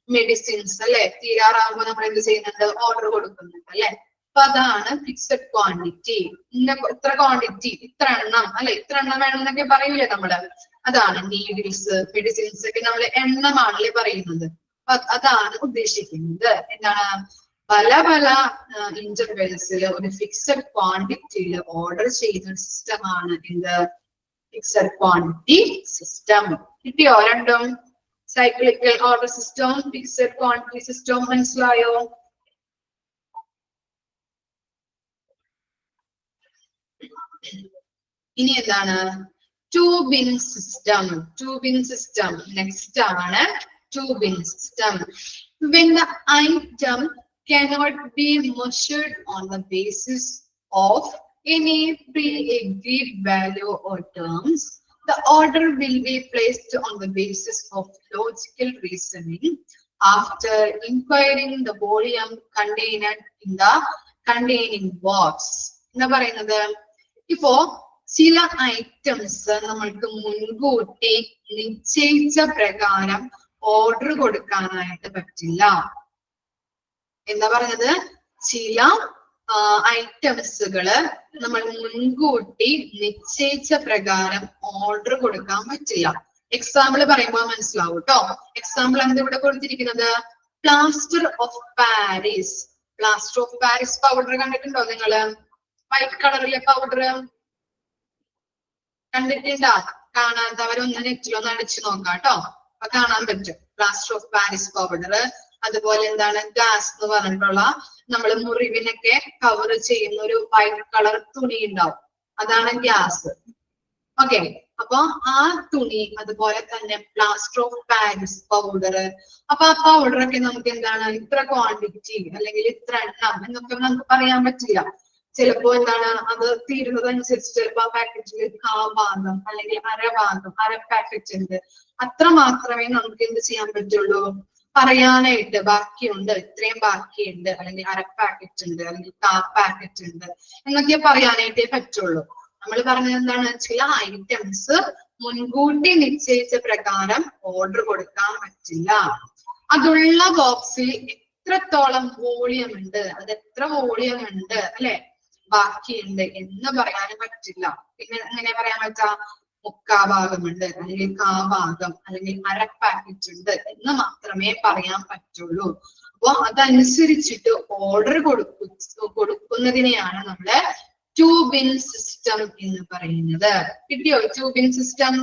മെഡിസിൻസ് അല്ലെ, തീരാറാകുമ്പോൾ നമ്മൾ എന്ത് ചെയ്യുന്നുണ്ട്? ഓർഡർ കൊടുക്കുന്നുണ്ട് അല്ലെ. അപ്പൊ അതാണ് ഫിക്സഡ് ക്വാണ്ടിറ്റി. ഇത്ര ക്വാണ്ടിറ്റി, ഇത്ര എണ്ണം അല്ലെ, ഇത്ര എണ്ണം വേണം എന്നൊക്കെ പറയൂലേ നമ്മള്. അതാണ് നീഡിൽസ്, മെഡിസിൻസ് ഒക്കെ നമ്മൾ എണ്ണമാണല്ലേ പറയുന്നത്. അതാണ് ഉദ്ദേശിക്കുന്നത്. എന്താണ്? പല പല ഇന്റർവെൽസിൽ ഒരു ഫിക്സഡ് ക്വാണ്ടിറ്റിയിൽ ഓർഡർ ചെയ്യുന്ന സിസ്റ്റമാണ് എന്ത്? Fixed quantity system. കിട്ടിയോ രണ്ടും? സൈക്ലിക്കൽ ഓർഡർ സിസ്റ്റവും ഫിക്സഡ് ക്വാണ്ടിറ്റി സിസ്റ്റവും മനസ്സിലായോ? ഇനി എന്താണ്? Two bin system. Two bin system next ആണ്. Two bin system. When the item cannot be measured on the basis of any pre-agreed value or terms, the order will be placed on the basis of logical reasoning after inquiring the volume contained in the containing box. എന്താ പറയുന്നത്? ഇപ്പോ ചില items നമ്മൾക്ക് മുൻകൂട്ടി നിശ്ചയിച്ച പ്രകാരം order കൊടുക്കാനായിട്ട് പറ്റില്ല. എന്താ പറഞ്ഞത്? ചില ഐറ്റംസുകള് നമ്മൾ മുൻകൂട്ടി നിശ്ചയിച്ച പ്രകാരം ഓർഡർ കൊടുക്കാൻ പറ്റില്ല. എക്സാമ്പിൾ പറയുമ്പോൾ മനസ്സിലാവും കേട്ടോ. എക്സാമ്പിൾ ആണ് ഇവിടെ കൊടുത്തിരിക്കുന്നത്. Plaster of Paris. Plaster of Paris powder കണ്ടിട്ടുണ്ടോ നിങ്ങള്? വൈറ്റ് കളറിലെ പൗഡർ കണ്ടിട്ടുണ്ടോ? കാണാത്തവരൊന്ന് നെറ്റിലൊന്ന് അടിച്ചു നോക്കാം കേട്ടോ. അപ്പൊ കാണാൻ പറ്റും പ്ലാസ്റ്റർ ഓഫ് പാരീസ് പൗഡർ. അതുപോലെ എന്താണ്? ഗ്ലാസ് എന്ന് പറഞ്ഞിട്ടുള്ള നമ്മൾ മുറിവിനൊക്കെ കവർ ചെയ്യുന്ന ഒരു വൈറ്റ് കളർ തുണി ഉണ്ടാവും, അതാണ് ഗ്ലാസ്. ഓക്കെ, അപ്പൊ ആ തുണി, അതുപോലെ തന്നെ പ്ലാസ്റ്റർ ഓഫ് പാരീസ് പൗഡർ. അപ്പൊ ആ പൗഡറൊക്കെ നമുക്ക് എന്താണ്? ഇത്ര ക്വാണ്ടിറ്റി അല്ലെങ്കിൽ ഇത്ര എണ്ണം എന്നൊക്കെ നമുക്ക് പറയാൻ പറ്റില്ല. ചിലപ്പോ എന്താണ്? അത് തീരുന്നതനുസരിച്ച് ചിലപ്പോ ആ പാക്കറ്റിൽ ഭാഗം അല്ലെങ്കിൽ അരഭാഗം, അര പാക്കറ്റ് ഉണ്ട്, അത്ര മാത്രമേ നമുക്ക് എന്ത് ചെയ്യാൻ പറ്റുള്ളൂ? പറയാനായിട്ട്. ബാക്കിയുണ്ട്, ഇത്രയും ബാക്കിയുണ്ട്, അല്ലെങ്കിൽ അര പാക്കറ്റ് ഉണ്ട്, അല്ലെങ്കിൽ പാക്കറ്റ് ഉണ്ട് എന്നൊക്കെ പറയാനായിട്ടേ പറ്റുള്ളൂ. നമ്മൾ പറഞ്ഞത് എന്താണ്? ചില ഐറ്റംസ് മുൻകൂട്ടി നിശ്ചയിച്ച പ്രകാരം ഓർഡർ കൊടുക്കാൻ പറ്റില്ല. അതുള്ള ബോക്സിൽ എത്രത്തോളം വോളിയം ഉണ്ട്, അത് എത്ര വോളിയം ഉണ്ട് അല്ലെ, ബാക്കിയുണ്ട് എന്ന് പറയാനും പറ്റില്ല. പിന്നെ എങ്ങനെ പറയാൻ പറ്റാ, മുക്കാഭാഗമുണ്ട് അല്ലെങ്കിൽ കാഭാഗം അല്ലെങ്കിൽ അര പാക്കറ്റ് ഉണ്ട് എന്ന് മാത്രമേ പറയാൻ പറ്റുള്ളൂ. അപ്പൊ അതനുസരിച്ചിട്ട് ഓർഡർ കൊടുക്കുന്നതിനെയാണ് നമ്മള് 2 bin സിസ്റ്റം എന്ന് പറയുന്നത്. കിട്ടിയോ 2 bin സിസ്റ്റം?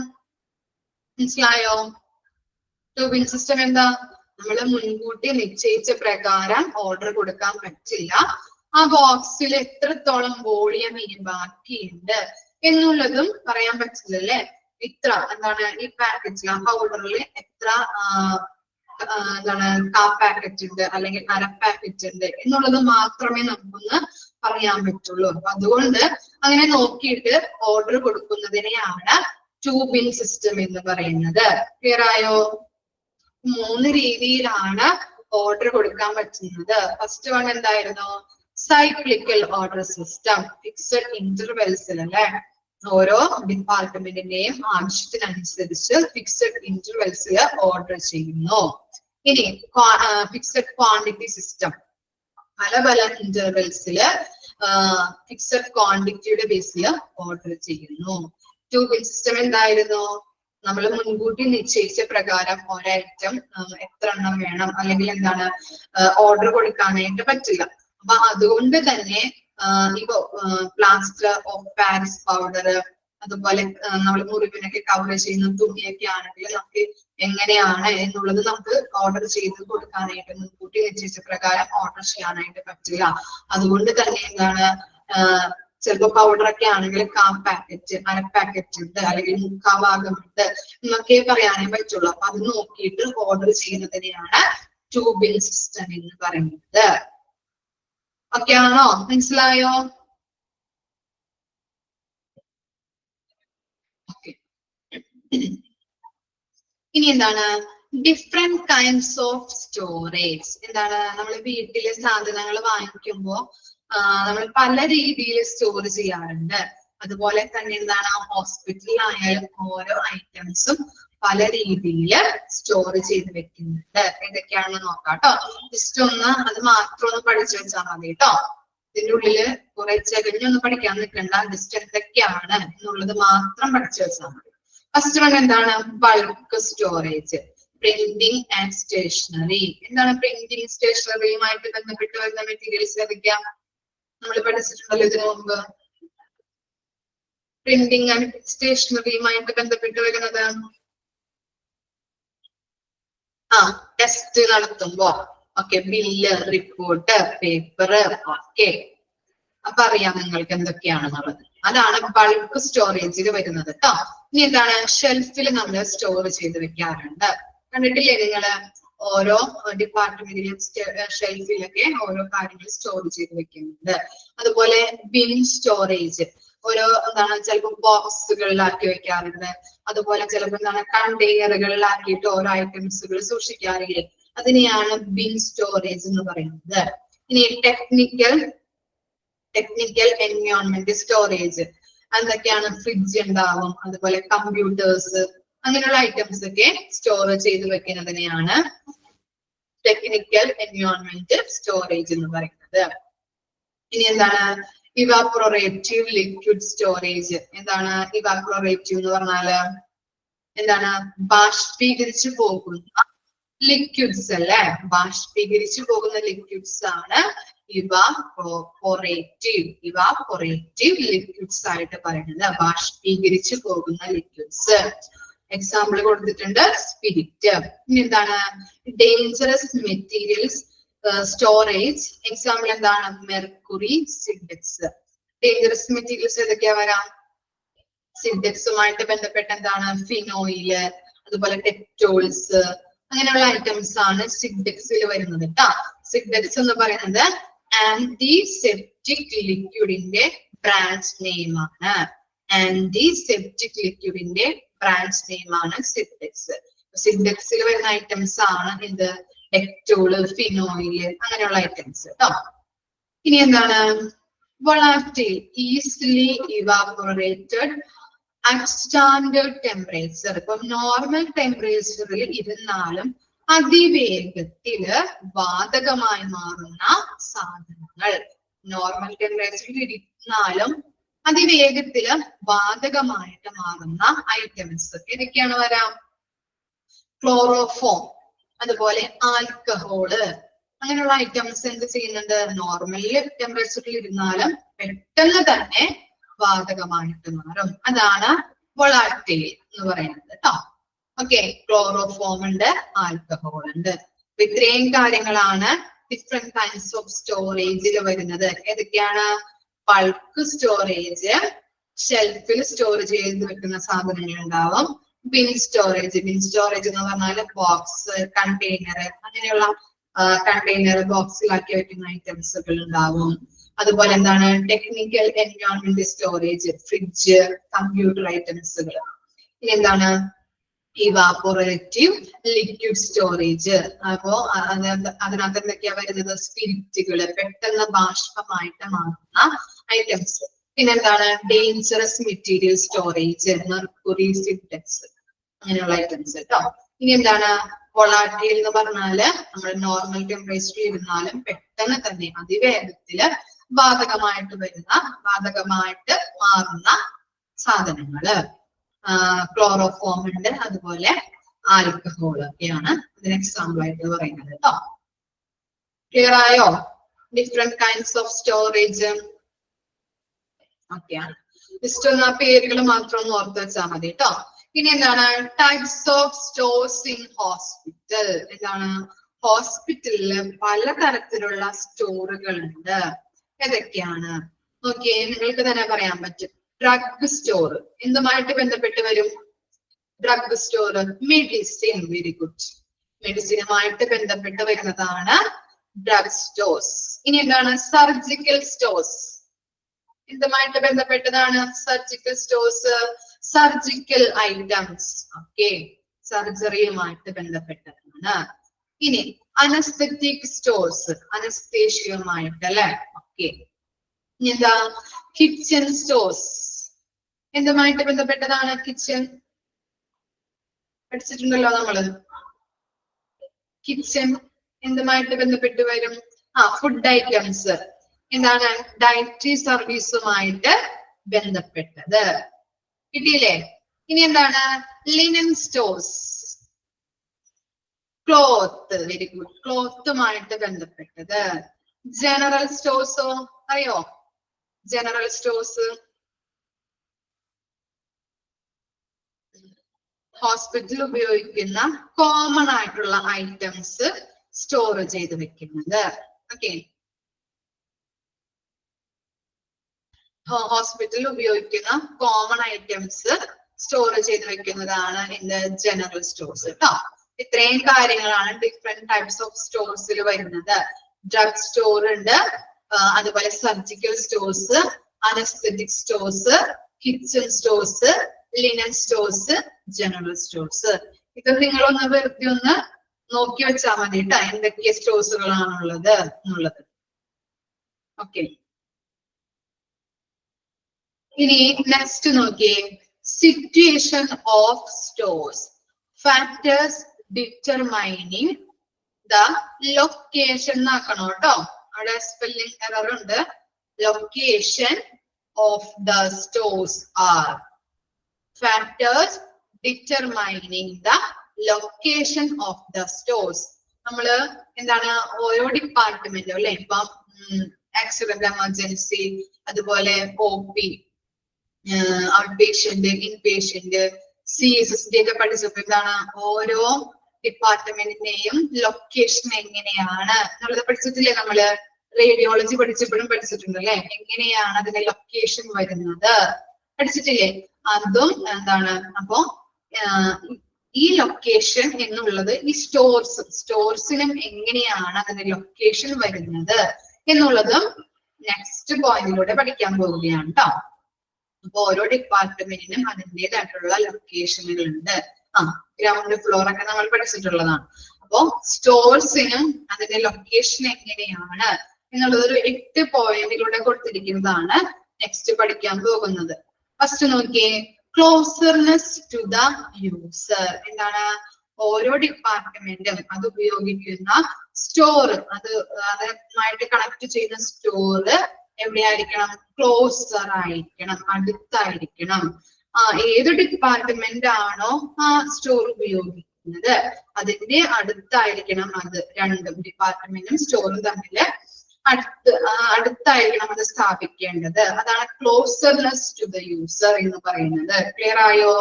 മനസ്സിലായോ? 2 bin സിസ്റ്റം എന്താ? നമ്മള് മുൻകൂട്ടി നിശ്ചയിച്ച പ്രകാരം ഓർഡർ കൊടുക്കാൻ പറ്റില്ല. ആ ബോക്സിൽ എത്രത്തോളം വോളിയം ഇനി ബാക്കിയുണ്ട് എന്നുള്ളതും പറയാൻ പറ്റില്ല അല്ലെ. ഇത്ര എന്താണ് ഈ പാക്കറ്റിൽ ആ പൗഡറിൽ എത്ര എന്താണ് കാ പാക്കറ്റ് ഉണ്ട് അല്ലെങ്കിൽ അര പാക്കറ്റ് ഉണ്ട് എന്നുള്ളത് മാത്രമേ നമുക്കൊന്ന് പറയാൻ പറ്റുള്ളൂ. അപ്പൊ അതുകൊണ്ട് അങ്ങനെ നോക്കിയിട്ട് ഓർഡർ കൊടുക്കുന്നതിനെയാണ് 2 bin സിസ്റ്റം എന്ന് പറയുന്നത്. ക്ലിയർ ആയോ? 3 രീതിയിലാണ് ഓർഡർ കൊടുക്കാൻ പറ്റുന്നത്. ഫസ്റ്റ് വൺ എന്തായിരുന്നു? Cyclical order system. ഫിക്സഡ് ഇന്റർവെൽസിൽ അല്ലെ, ഓരോ ഡിപ്പാർട്ട്മെന്റിന്റെയും ആവശ്യത്തിനനുസരിച്ച് ഫിക്സഡ് ഇന്റർവെൽസിൽ ഓർഡർ ചെയ്യുന്നു. ഇനി ഫിക്സഡ് ക്വാണ്ടിറ്റി സിസ്റ്റം. പല പല ഇന്റർവെൽസില് ഫിക്സഡ് ക്വാണ്ടിറ്റിയുടെ ബേസിൽ ഓർഡർ ചെയ്യുന്നു. 2 bin സിസ്റ്റം എന്തായിരുന്നു? നമ്മൾ മുൻകൂട്ടി നിശ്ചയിച്ച പ്രകാരം ഒരൈറ്റം എത്ര എണ്ണം വേണം അല്ലെങ്കിൽ എന്താണ് ഓർഡർ കൊടുക്കാനായിട്ട് പറ്റില്ല. അപ്പൊ അതുകൊണ്ട് തന്നെ ഇപ്പൊ പ്ലാസ്റ്റർ ഓഫ് പാരിസ് പൗഡർ, അതുപോലെ നമ്മൾ മുറിവിനൊക്കെ കവർ ചെയ്യുന്ന തുണിയൊക്കെ ആണെങ്കിൽ നമുക്ക് എങ്ങനെയാണ് എന്നുള്ളത് നമുക്ക് ഓർഡർ ചെയ്ത് കൊടുക്കാനായിട്ട് മുൻകൂട്ടി നിശ്ചയിച്ച പ്രകാരം ഓർഡർ ചെയ്യാനായിട്ട് പറ്റില്ല. അതുകൊണ്ട് തന്നെ എന്താണ് ചിലപ്പോ പൗഡർ ഒക്കെ ആണെങ്കിൽ കാ പാക്കറ്റ് അര പാക്കറ്റ് ഉണ്ട് അല്ലെങ്കിൽ മുക്കാ ഭാഗമുണ്ട് എന്നൊക്കെ പറയാനേ പറ്റുള്ളൂ. അപ്പൊ അത് നോക്കിയിട്ട് ഓർഡർ ചെയ്യുന്നതിനെയാണ് 2 bin സിസ്റ്റം എന്ന് പറയുന്നത്. ഓക്കെ ആണോ? മനസ്സിലായോ? ഓക്കെ. ഇനി എന്താണ് ഡിഫറെന്റ് കൈൻഡ്സ് ഓഫ് സ്റ്റോറേജ്. എന്താണ് നമ്മൾ വീട്ടിലെ സാധനങ്ങൾ വാങ്ങിക്കുമ്പോ നമ്മൾ പല രീതിയിൽ സ്റ്റോർ ചെയ്യാറുണ്ട്. അതുപോലെ തന്നെ എന്താണ് ഹോസ്പിറ്റലിലായാലും ഓരോ ഐറ്റംസും പല രീതിയിൽ സ്റ്റോർ ചെയ്ത് വെക്കുന്നുണ്ട്. ഏതൊക്കെയാണെന്ന് നോക്കാം കേട്ടോ. ജസ്റ്റ് ഒന്ന് അത് മാത്രം ഒന്ന് പഠിച്ചു വെച്ചാൽ മതി കേട്ടോ. ഇതിന്റെ ഉള്ളില് കുറെ ചെകഞ്ഞൊന്നും പഠിക്കാൻ നിൽക്കണ്ട. ജസ്റ്റ് എന്തൊക്കെയാണ് എന്നുള്ളത് മാത്രം പഠിച്ചു വെച്ചാൽ മതി. ഫസ്റ്റ് വൺ എന്താണ്? Bulk storage. Printing and stationery. എന്താണ് പ്രിന്റിംഗ് സ്റ്റേഷനറിയുമായിട്ട് ബന്ധപ്പെട്ട് വരുന്ന മെറ്റീരിയൽസ് ഏതൊക്കെയാ? നമ്മൾ പഠിച്ചിട്ടുണ്ടല്ലോ ഇതിനു മുമ്പ്. പ്രിന്റിംഗ് ആൻഡ് സ്റ്റേഷനറിയുമായിട്ട് ബന്ധപ്പെട്ട് വരുന്നത് ടെസ്റ്റ് നടത്തുമ്പോ okay, bill, report, paper, okay. അപ്പൊ അറിയാം നിങ്ങൾക്ക് എന്തൊക്കെയാണെന്നുള്ളത്. അതാണ് ബൾക്ക് സ്റ്റോറേജിൽ വരുന്നത് കേട്ടോ. ഇനി എന്താണ്? ഷെൽഫിൽ നമ്മൾ സ്റ്റോർ ചെയ്ത് വെക്കാറുണ്ട്. കണ്ടിട്ടില്ലേ നിങ്ങള്? ഓരോ ഡിപ്പാർട്ട്മെന്റിലും ഷെൽഫിലൊക്കെ ഓരോ കാര്യങ്ങൾ സ്റ്റോർ ചെയ്ത് വെക്കുന്നുണ്ട്. അതുപോലെ ബിൻ സ്റ്റോറേജ്. ഓരോ എന്താണ് ചിലപ്പോൾ ബോക്സുകളിലാക്കി വെക്കാറുണ്ട്. അതുപോലെ ചിലപ്പോൾ എന്താണ് കണ്ടെയ്നറുകളിലാക്കിയിട്ട് ഓരോ ഐറ്റംസുകൾ സൂക്ഷിക്കാറില്ലേ? അതിനെയാണ് ബിൻ സ്റ്റോറേജ് എന്ന് പറയുന്നത്. ഇനി ടെക്നിക്കൽ എൻവയോൺമെന്റ് സ്റ്റോറേജ്. എന്തൊക്കെയാണ്? ഫ്രിഡ്ജ് ഉണ്ടാവും, അതുപോലെ കമ്പ്യൂട്ടേഴ്സ്, അങ്ങനെയുള്ള ഐറ്റംസ് ഒക്കെ സ്റ്റോർ ചെയ്ത് വെക്കുന്നതിനെയാണ് ടെക്നിക്കൽ എൻവയോൺമെന്റ് സ്റ്റോറേജ് എന്ന് പറയുന്നത്. ഇനി എന്താണ്? ഇവാപൊറേറ്റീവ് ലിക്വിഡ് സ്റ്റോറേജ്. എന്താണ് ഇവാപൊറേറ്റീവ് എന്ന് പറഞ്ഞാല്? എന്താണ്? ബാഷ്പീകരിച്ചു പോകുന്ന ലിക്വിഡ്സ് അല്ലെ. ബാഷ്പീകരിച്ചു പോകുന്ന ലിക്വിഡ്സ് ആണ് ഇവാപൊറേറ്റീവ് ലിക്വിഡ്സ് ആയിട്ട് പറയുന്നത്. ബാഷ്പീകരിച്ചു പോകുന്ന ലിക്വിഡ്സ്. എക്സാമ്പിൾ കൊടുത്തിട്ടുണ്ട്, സ്പിരിറ്റ്. ഇനി എന്താണ്? Dangerous materials storage. എക്സാമ്പിൾ എന്താണ്? മെർക്കുറി, സിഡെക്സ്. ഡേഞ്ചറസ് മെറ്റീരിയൽസ് ഏതൊക്കെയാ വരാം? സിഡെക്സുമായിട്ട് ബന്ധപ്പെട്ട് എന്താണ്? ഫിനോയില്, അതുപോലെ ടെക്ടോൾസ്, അങ്ങനെയുള്ള ഐറ്റംസ് ആണ് സിഡെക്സിൽ വരുന്നത് കേട്ടോ. സിഡെക്സ് എന്ന് പറയുന്നത് ആന്റിസെപ്റ്റിക് ലിക്വിഡിന്റെ ബ്രാൻഡ് നെയിമാണ്. ആന്റിസെപ്റ്റിക് ലിക്വിഡിന്റെ ബ്രാൻഡ് നെയിമാണ് സിഡെക്സ്. സിഡെക്സിൽ വരുന്ന ഐറ്റംസ് ആണ് ഇത് ഡെക്ടോള്, ഫിനോയില്, അങ്ങനെയുള്ള ഐറ്റംസ് കേട്ടോ. ഇനി എന്താണ്? Volatile, easily evaporated at standard temperature. ഇപ്പം നോർമൽ ടെമ്പറേച്ചറിൽ ഇരുന്നാലും അതിവേഗത്തില് വാതകമായി മാറുന്ന സാധനങ്ങൾ. നോർമൽ ടെമ്പറേച്ചറിൽ ഇരുന്നാലും അതിവേഗത്തില് വാതകമായിട്ട് മാറുന്ന ഐറ്റംസ് ഏതൊക്കെയാണ് വരാം? ക്ലോറോഫോം, അതുപോലെ ആൽക്കഹോള്, അങ്ങനെയുള്ള ഐറ്റംസ് എന്ത് ചെയ്യുന്നുണ്ട്? നോർമൽ ടെമ്പറേച്ചറിൽ ഇരുന്നാലും പെട്ടെന്ന് തന്നെ വാതകമായിട്ട് മാറും. അതാണ് വോളാറ്റൈൽ എന്ന് പറയുന്നത് കേട്ടോ. ഓക്കെ, ക്ലോറോഫോം ഉണ്ട്, ആൽക്കഹോൾ ഉണ്ട്. ഇത്രയും കാര്യങ്ങളാണ് ഡിഫറെന്റ് കൈൻഡ്സ് ഓഫ് സ്റ്റോറേജിൽ വരുന്നത്. ഏതൊക്കെയാണ്? ബൾക്ക് സ്റ്റോറേജ്, ഷെൽഫിൽ സ്റ്റോർ ചെയ്ത് വെക്കുന്ന സാധനങ്ങൾ ഉണ്ടാവും. ബിൻ സ്റ്റോറേജ് എന്ന് പറഞ്ഞാൽ ബോക്സ്, കണ്ടെയ്നർ, അങ്ങനെയുള്ള കണ്ടെയ്നർ ബോക്സിലാക്കി വെക്കുന്ന ഐറ്റംസുകൾ ഉണ്ടാവും. അതുപോലെ എന്താണ്? Technical environment storage, fridge, computer ഐറ്റംസുകൾ. ഇനി എന്താണ്? Evaporative liquid storage. അപ്പോ അതിനകത്ത് എന്തൊക്കെയാ വരുന്നത്? സ്പിരിറ്റുകള്, പെട്ടെന്ന് ബാഷ്പമായിട്ട് മാറുന്ന ഐറ്റംസ്. പിന്നെന്താണ്? ഡേഞ്ചറസ് മെറ്റീരിയൽ സ്റ്റോറേജ്, മെർക്കുറി, സിംറ്റക്സ്, അങ്ങനെയുള്ള ഐറ്റംസ് കേട്ടോ. ഇനി എന്താണ്? വോളാറ്റൈൽ എന്ന് പറഞ്ഞാല് നമ്മൾ നോർമൽ ടെമ്പറേച്ചറിൽ ഇരുന്നാലും പെട്ടെന്ന് തന്നെ അതിവേഗത്തില് വാതകമായിട്ട് മാറുന്ന സാധനങ്ങള്. ക്ലോറോഫോം ഉണ്ട്, അതുപോലെ ആൽക്കഹോൾ ഒക്കെയാണ് ഇതിന് എക്സാമ്പിൾ ആയിട്ട് പറയുന്നത് കേട്ടോ. ക്ലിയർ ആയോ? ഡിഫറെന്റ് കൈൻഡ്സ് ഓഫ് സ്റ്റോറേജ് ഒക്കെയാണ്. ജസ്റ്റ് ഒന്ന് ആ പേരുകൾ മാത്രം ഒന്ന് ഓർത്ത് വെച്ചാൽ മതി കേട്ടോ. ഇനി എന്താണ്? Types of stores in hospital. എന്താണ്? ഹോസ്പിറ്റലില് പലതരത്തിലുള്ള സ്റ്റോറുകൾ ഉണ്ട്. ഏതൊക്കെയാണ്? ഓക്കെ, നിങ്ങൾക്ക് തന്നെ പറയാൻ പറ്റും. ഡ്രഗ് സ്റ്റോർ എന്തുമായിട്ട് ബന്ധപ്പെട്ട് വരും? Drug store, medicine. Very good. മെഡിസിനുമായിട്ട് ബന്ധപ്പെട്ട് വരുന്നതാണ് ഡ്രഗ് സ്റ്റോർസ്. ഇനി എന്താണ്? സർജിക്കൽ സ്റ്റോർസ് എന്തുമായിട്ട് ബന്ധപ്പെട്ടതാണ്? Surgical stores, surgical items. Okay, സർജറിയുമായിട്ട് ബന്ധപ്പെട്ടതാണ്. ഇനി അനസ്തെറ്റിക് സ്റ്റോർസ്, അനസ്തേഷ്യയുമായിട്ട് അല്ലെ. ഓക്കെ, ഇനി എന്താ? കിച്ചൺ സ്റ്റോർസ് എന്തുമായിട്ട് ബന്ധപ്പെട്ടതാണ്? കിച്ചൺ പഠിച്ചിട്ടുണ്ടല്ലോ നമ്മള്. കിച്ചൺ എന്തുമായിട്ട് ബന്ധപ്പെട്ട് വരും? Food items. എന്താണ്? ഡയറ്ററി സർവീസുമായിട്ട് ബന്ധപ്പെട്ടത്. കിട്ടിയില്ലേ? ഇനി എന്താണ്? Linen stores, cloth. Very good, ക്ലോത്തുമായിട്ട് ബന്ധപ്പെട്ടത്. ജനറൽ സ്റ്റോഴ്സോ അറിയോ? ജനറൽ സ്റ്റോഴ്സ് ഹോസ്പിറ്റലിൽ ഉപയോഗിക്കുന്ന കോമൺ ആയിട്ടുള്ള ഐറ്റംസ് സ്റ്റോർ ചെയ്ത് വെക്കുന്നത്. ഓക്കെ, ഹോസ്പിറ്റലിൽ ഉപയോഗിക്കുന്ന കോമൺ ഐറ്റംസ് സ്റ്റോർ ചെയ്ത് വെക്കുന്നതാണ് ഇന്ന് ജനറൽ സ്റ്റോഴ്സ് കേട്ടോ. ഇത്രയും കാര്യങ്ങളാണ് ഡിഫറെന്റ് ടൈപ്സ് ഓഫ് സ്റ്റോഴ്സിൽ വരുന്നത്. ഡ്രഗ് സ്റ്റോർ ഉണ്ട്, അതുപോലെ surgical stores, anaesthetic stores, kitchen stores, linen stores, general stores. ഇത് നിങ്ങളൊന്ന് വെറുതെ ഒന്ന് നോക്കി വെച്ചാൽ മതി കേട്ടോ, എന്തൊക്കെ സ്റ്റോഴ്സുകളാണുള്ളത് എന്നുള്ളത്. ഓക്കെ, ഇനി നെക്സ്റ്റ് നോക്കിയേ. Situation of stores, factors determining the location എന്നാക്കണം കേട്ടോ. അവിടെ സ്പെല്ലിംഗ് എറർ ഉണ്ട്. Location of the stores are factors determining the location of the stores. നമ്മള് എന്താണ് ഓരോ ഡിപ്പാർട്ട്മെന്റും അല്ലെ, ഇപ്പം ആക്സിഡന്റ് എമർജൻസി, അതുപോലെ OP, out patient, in patient, CSSD ഒക്കെ പഠിച്ചപ്പോ എന്താണ് ഓരോ ഡിപ്പാർട്ട്മെന്റിന്റെയും ലൊക്കേഷൻ എങ്ങനെയാണ് എന്നുള്ളത് പഠിച്ചിട്ടില്ലേ? നമ്മള് റേഡിയോളജി പഠിച്ചപ്പോഴും പഠിച്ചിട്ടുണ്ട് അല്ലെ, എങ്ങനെയാണ് അതിന്റെ ലൊക്കേഷൻ വരുന്നത് പഠിച്ചിട്ടില്ലേ? അതും എന്താണ്, അപ്പോ ഈ ലൊക്കേഷൻ എന്നുള്ളത് ഈ സ്റ്റോഴ്സിനും എങ്ങനെയാണ് അതിന്റെ ലൊക്കേഷൻ വരുന്നത് എന്നുള്ളതും നെക്സ്റ്റ് പോയിന്റിലൂടെ പഠിക്കാൻ പോവുകയാണ് കേട്ടോ. അപ്പൊ ഓരോ ഡിപ്പാർട്ട്മെന്റിനും അതിൻ്റെതായിട്ടുള്ള ലൊക്കേഷനുകൾ ഉണ്ട്. ഗ്രൗണ്ട് ഫ്ലോർ ഒക്കെ നമ്മൾ പഠിച്ചിട്ടുള്ളതാണ്. അപ്പോ സ്റ്റോഴ്സിനും അതിന്റെ ലൊക്കേഷൻ എങ്ങനെയാണ് എന്നുള്ളത് ഒരു 8 പോയിന്റിലൂടെ കൊടുത്തിരിക്കുന്നതാണ് നെക്സ്റ്റ് പഠിക്കാൻ പോകുന്നത്. ഫസ്റ്റ് നോക്കിയേ, ക്ലോസർനെസ് ടു ദ യൂസർ. എന്താണ്? ഓരോ ഡിപ്പാർട്ട്മെന്റും അത് ഉപയോഗിക്കുന്ന സ്റ്റോർ, അതുമായിട്ട് കണക്ട് ചെയ്യുന്ന സ്റ്റോർ എവിടെയായിരിക്കണം? ക്ലോസർ ആയിരിക്കണം, അടുത്തായിരിക്കണം. ഏത് ഡിപ്പാർട്ട്മെന്റ് ആണോ ആ സ്റ്റോർ ഉപയോഗിക്കുന്നത് അതിന്റെ അടുത്തായിരിക്കണം അത്. രണ്ടും ഡിപ്പാർട്ട്മെന്റും സ്റ്റോറും തമ്മിൽ അടുത്തായിരിക്കണം അത് സ്ഥാപിക്കേണ്ടത്. അതാണ് ക്ലോസർനെസ് ടു ദ യൂസർ എന്ന് പറയുന്നത്. ക്ലിയർ ആയോ?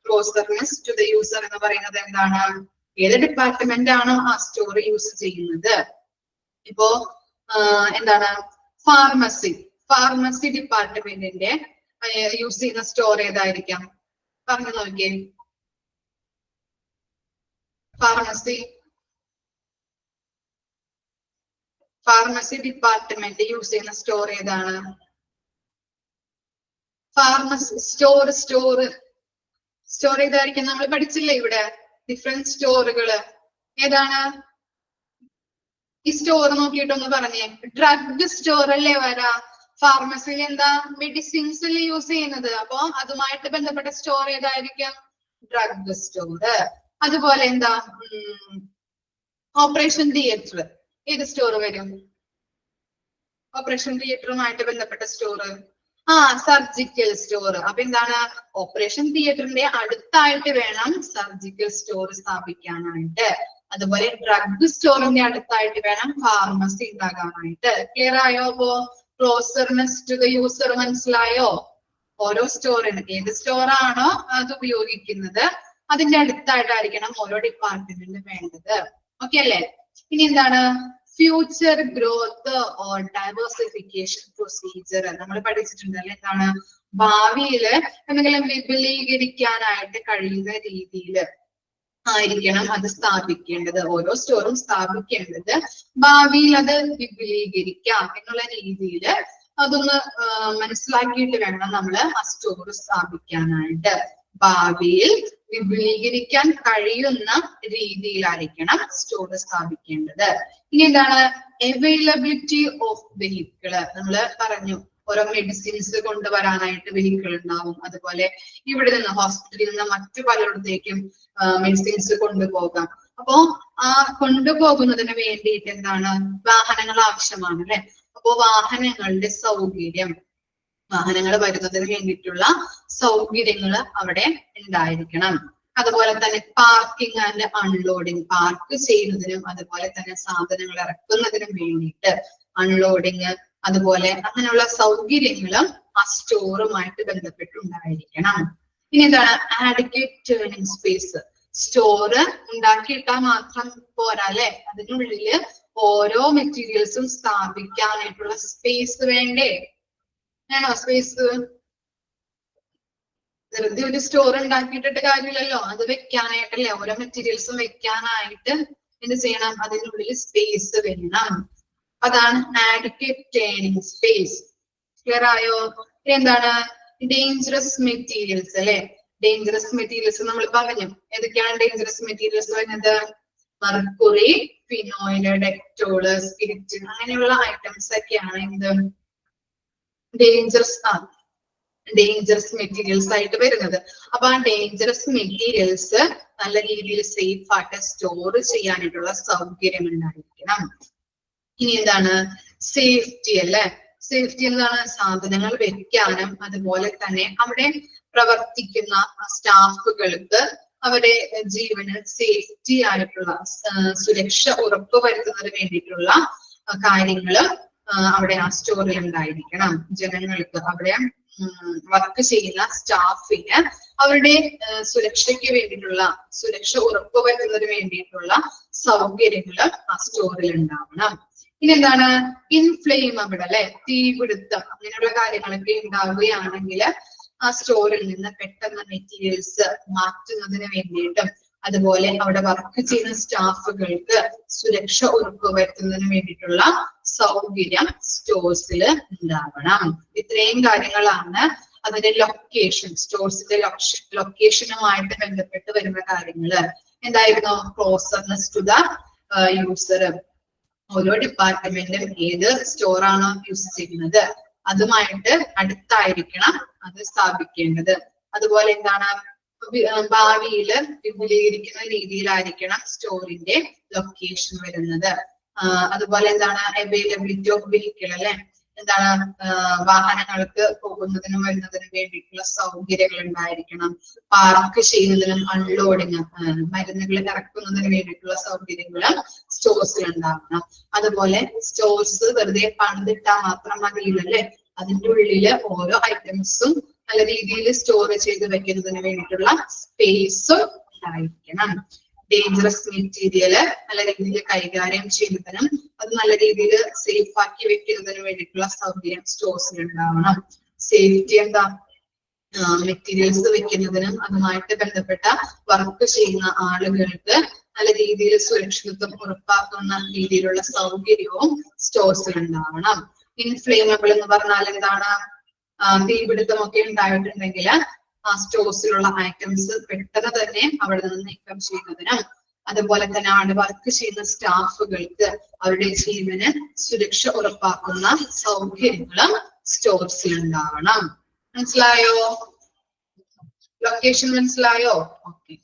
ക്ലോസർനെസ് ടു ദ യൂസർ എന്ന് പറയുന്നത് എന്താണ്? ഏത് ഡിപ്പാർട്ട്മെന്റ് ആണോ ആ സ്റ്റോർ യൂസ് ചെയ്യുന്നത്. ഇപ്പോ എന്താണ്? ഫാർമസി ഡിപ്പാർട്ട്മെന്റിന്റെ യൂസ് ചെയ്യുന്ന സ്റ്റോർ ഏതായിരിക്കാം? പറഞ്ഞു നോക്കിയേ. ഫാർമസി ഡിപ്പാർട്ട്മെന്റ് യൂസ് ചെയ്യുന്ന സ്റ്റോർ ഏതാണ്? ഫാർമസി സ്റ്റോർ ഏതായിരിക്കും? നമ്മൾ പഠിച്ചില്ലേ ഇവിടെ ഡിഫറെന്റ് സ്റ്റോറുകള്. ഏതാണ് ഈ സ്റ്റോർ? നോക്കിയിട്ടൊന്ന് പറഞ്ഞേ. ഡ്രഗ് സ്റ്റോർ അല്ലേ വരാ? ഫാർമസിയിൽ എന്താ? മെഡിസിൻസ് അല്ലേ യൂസ് ചെയ്യുന്നത്. അപ്പൊ അതുമായിട്ട് ബന്ധപ്പെട്ട സ്റ്റോർ ഏതായിരിക്കും? Drug store. അതുപോലെ എന്താ? ഓപ്പറേഷൻ തിയേറ്റർ ഏത് സ്റ്റോർ വരും? ഓപ്പറേഷൻ തിയേറ്ററുമായിട്ട് ബന്ധപ്പെട്ട സ്റ്റോർ സർജിക്കൽ സ്റ്റോർ. അപ്പൊ എന്താണ്? ഓപ്പറേഷൻ തിയേറ്ററിന്റെ അടുത്തായിട്ട് വേണം സർജിക്കൽ സ്റ്റോർ സ്ഥാപിക്കാനായിട്ട്. അതുപോലെ ഡ്രഗ് സ്റ്റോറിന്റെ അടുത്തായിട്ട് വേണം ഫാർമസി ഉണ്ടാകാനായിട്ട്. ക്ലിയർ ആയോ? അപ്പോ ക്ലോസർനെസ് ടു ദ യൂസർ മനസ്സിലായോ? ഓരോ സ്റ്റോറിന് ഏത് സ്റ്റോർ ആണോ അത് ഉപയോഗിക്കുന്നത് അതിന്റെ അടുത്തായിട്ടായിരിക്കണം ഓരോ ഡിപ്പാർട്ട്മെന്റിനും വേണ്ടത്. ഓക്കെ അല്ലേ? ഇനി എന്താണ്? Future growth or diversification procedure നമ്മൾ പഠിച്ചിട്ടുണ്ടല്ലേ. എന്താണ്? ഭാവിയിൽ എന്തെങ്കിലും വിപുലീകരിക്കാനായിട്ട് കഴിയുന്ന രീതിയിൽ ആയിരിക്കണം അത് സ്ഥാപിക്കേണ്ടത്. ഓരോ സ്റ്റോറും സ്ഥാപിക്കേണ്ടത് ഭാവിയിൽ അത് വിപുലീകരിക്കാം എന്നുള്ള രീതിയിൽ അതൊന്ന് മനസ്സിലാക്കിയിട്ട് വേണം നമ്മൾ ആ സ്റ്റോർ സ്ഥാപിക്കാനായിട്ട്. ഭാവിയിൽ വിപുലീകരിക്കാൻ കഴിയുന്ന രീതിയിലായിരിക്കണം സ്റ്റോർ സ്ഥാപിക്കേണ്ടത്. ഇനി എന്താണ്? Availability of vehicle. നമ്മൾ പറഞ്ഞു ഓരോ മെഡിസിൻസ് കൊണ്ടുവരാനായിട്ട് വെഹിക്കിൾ ഉണ്ടാവും. അതുപോലെ ഇവിടെ നിന്ന് ഹോസ്പിറ്റലിൽ നിന്ന് മറ്റു പലയിടത്തേക്കും മെഡിസിൻസ് കൊണ്ടുപോകാം. അപ്പോ ആ കൊണ്ടുപോകുന്നതിന് വേണ്ടിയിട്ട് എന്താണ്? വാഹനങ്ങൾ ആവശ്യമാണ് അല്ലെ? അപ്പോ വാഹനങ്ങളുടെ സൗകര്യം, വാഹനങ്ങൾ വരുന്നതിന് വേണ്ടിയിട്ടുള്ള സൗകര്യങ്ങൾ അവിടെ ഉണ്ടായിരിക്കണം. അതുപോലെ തന്നെ പാർക്കിംഗ് ആൻഡ് അൺലോഡിങ്, പാർക്ക് ചെയ്യുന്നതിനും അതുപോലെ തന്നെ സാധനങ്ങൾ ഇറക്കുന്നതിനും വേണ്ടിയിട്ട് അൺലോഡിങ്, അതുപോലെ അങ്ങനെയുള്ള സൗകര്യങ്ങളും ആ സ്റ്റോറുമായിട്ട് ബന്ധപ്പെട്ടുണ്ടായിരിക്കണം. ഇനി എന്താണ്? Adequate turning space. സ്റ്റോറ് ഉണ്ടാക്കിയിട്ടാൽ മാത്രം പോരാ അല്ലെ? അതിനുള്ളില് ഓരോ മെറ്റീരിയൽസും സ്ഥാപിക്കാനായിട്ടുള്ള സ്പേസ് വേണ്ടേ? വേണോ സ്പേസ്? വെറുതെ ഒരു സ്റ്റോർ ഉണ്ടാക്കിയിട്ടിട്ട് കാര്യമില്ലല്ലോ, അത് വെക്കാനായിട്ടല്ലേ, ഓരോ മെറ്റീരിയൽസും വെക്കാനായിട്ട് എന്ത് ചെയ്യണം? അതിനുള്ളിൽ സ്പേസ് വേണം. അതാണ് ആഡിക്വേറ്റ് ടേണിംഗ് സ്പേസ്. ക്ലിയർ ആയോ? എന്താണ്? ഡേഞ്ചറസ് മെറ്റീരിയൽസ് അല്ലെ? ഡേഞ്ചറസ് മെറ്റീരിയൽസ് നമ്മൾ പറഞ്ഞു. ഏതൊക്കെയാണ് ഡേഞ്ചറസ് മെറ്റീരിയൽസ് വരുന്നത്? മെർക്കുറി, ഫിനോയില്, ഡെറ്റോള്, സ്പിരിറ്റ്, അങ്ങനെയുള്ള ഐറ്റംസ് ഒക്കെയാണ് എന്ത്? ഡേഞ്ചറസ് മെറ്റീരിയൽസ് ആയിട്ട് വരുന്നത്. അപ്പൊ ആ ഡേഞ്ചറസ് മെറ്റീരിയൽസ് നല്ല രീതിയിൽ സേഫ് ആയിട്ട് സ്റ്റോർ ചെയ്യാനായിട്ടുള്ള സൗകര്യം ഉണ്ടായിരിക്കണം. ഇനി എന്താണ്? സേഫ്റ്റി അല്ലെ? സേഫ്റ്റി എന്താണ്? സാധനങ്ങൾ വെക്കാനും അതുപോലെ തന്നെ അവിടെ പ്രവർത്തിക്കുന്ന സ്റ്റാഫുകൾക്ക് അവരുടെ ജീവന് സേഫ്റ്റി ആയിട്ടുള്ള സുരക്ഷ ഉറപ്പുവരുത്തുന്നതിന് വേണ്ടിയിട്ടുള്ള കാര്യങ്ങള് അവിടെ ആ സ്റ്റോറിൽ ഉണ്ടായിരിക്കണം. ജനങ്ങൾക്ക് അവിടെ വർക്ക് ചെയ്യുന്ന സ്റ്റാഫിന് അവരുടെ സുരക്ഷയ്ക്ക് വേണ്ടിയിട്ടുള്ള, സുരക്ഷ ഉറപ്പുവരുത്തുന്നതിന് വേണ്ടിയിട്ടുള്ള സൗകര്യങ്ങൾ ആ സ്റ്റോറിൽ ഉണ്ടാവണം. ഇനി എന്താണ്? ഇൻഫ്ലെയിമബിൾ അല്ലെ? തീപിടുത്തം അങ്ങനെയുള്ള കാര്യങ്ങളൊക്കെ ഉണ്ടാവുകയാണെങ്കിൽ ആ സ്റ്റോറിൽ നിന്ന് പെട്ടെന്ന് മെറ്റീരിയൽസ് മാറ്റുന്നതിന് വേണ്ടിയിട്ടും അതുപോലെ അവിടെ വർക്ക് ചെയ്യുന്ന സ്റ്റാഫുകൾക്ക് സുരക്ഷ ഉറപ്പുവരുത്തുന്നതിന് വേണ്ടിയിട്ടുള്ള സൗകര്യം സ്റ്റോഴ്സിൽ ഉണ്ടാവണം. ഇത്രയും കാര്യങ്ങളാണ് അതിന്റെ ലൊക്കേഷൻ, സ്റ്റോഴ്സിന്റെ ലൊക്കേഷനുമായിട്ട് ബന്ധപ്പെട്ട് വരുന്ന കാര്യങ്ങള്. എന്തായിരുന്നു? ക്ലോസർനെസ് ടു ദ യൂസർ. ഓരോ ഡിപ്പാർട്ട്മെന്റും ഏത് സ്റ്റോർ ആണോ യൂസ് ചെയ്യുന്നത് അതുമായിട്ട് അടുത്തായിരിക്കണം അത് സ്ഥാപിക്കേണ്ടത്. അതുപോലെ എന്താണ് ഭാവിയിൽ വിപുലീകരിക്കുന്ന രീതിയിലായിരിക്കണം സ്റ്റോറിന്റെ ലൊക്കേഷൻ വരുന്നത്. അതുപോലെ എന്താണ് അവൈലബിലിറ്റി ഓഫ് വെഹിക്കിൾ അല്ലെ, എന്താണ് വാഹനങ്ങൾക്ക് പോകുന്നതിനും വരുന്നതിനും വേണ്ടിയിട്ടുള്ള സൗകര്യങ്ങൾ ഉണ്ടായിരിക്കണം. പാർക്ക് ചെയ്യുന്നതിനും അൺലോഡിങ് മരുന്നുകൾ ഇറക്കുന്നതിന് വേണ്ടിയിട്ടുള്ള സൗകര്യങ്ങളും സ്റ്റോഴ്സിൽ ഉണ്ടാവണം. അതുപോലെ സ്റ്റോഴ്സ് വെറുതെ പണിതിട്ടാൽ മാത്രം മതിയില്ലല്ലേ, അതിന്റെ ഉള്ളില് ഓരോ ഐറ്റംസും നല്ല രീതിയിൽ സ്റ്റോർ ചെയ്ത് വെക്കുന്നതിന് വേണ്ടിയിട്ടുള്ള സ്പേസും ഉണ്ടായിരിക്കണം. ഡേഞ്ചറസ് മെറ്റീരിയൽ നല്ല രീതിയിൽ കൈകാര്യം ചെയ്യുന്നതിനും അത് നല്ല രീതിയിൽ സേഫ് ആക്കി വെക്കുന്നതിന് വേണ്ടിയിട്ടുള്ള സൗകര്യം സ്റ്റോഴ്സിൽ ഉണ്ടാവണം. സേഫ്റ്റി എന്താ, മെറ്റീരിയൽസ് വെക്കുന്നതിനും അതുമായിട്ട് ബന്ധപ്പെട്ട വർക്ക് ചെയ്യുന്ന ആളുകൾക്ക് നല്ല രീതിയിൽ സുരക്ഷിതത്വം ഉറപ്പാക്കുന്ന രീതിയിലുള്ള സൗകര്യവും സ്റ്റോഴ്സിൽ ഉണ്ടാവണം. ഇൻഫ്ലേമബിൾ എന്ന് പറഞ്ഞാൽ എന്താണ്, തീപിടുത്തമൊക്കെ ഉണ്ടായിട്ടുണ്ടെങ്കിൽ ആ സ്റ്റോഴ്സിലുള്ള ഐറ്റംസ് പെട്ടെന്ന് തന്നെ അവിടെ നിന്ന് നീക്കം ചെയ്യുന്നതിനും അതുപോലെ തന്നെ അവിടെ വർക്ക് ചെയ്യുന്ന സ്റ്റാഫുകൾക്ക് അവരുടെ ജീവന് സുരക്ഷ ഉറപ്പാക്കുന്ന സൗകര്യങ്ങളും സ്റ്റോഴ്സിൽ ഉണ്ടാവണം. മനസ്സിലായോ? ലൊക്കേഷൻ മനസ്സിലായോ? ഓക്കെ.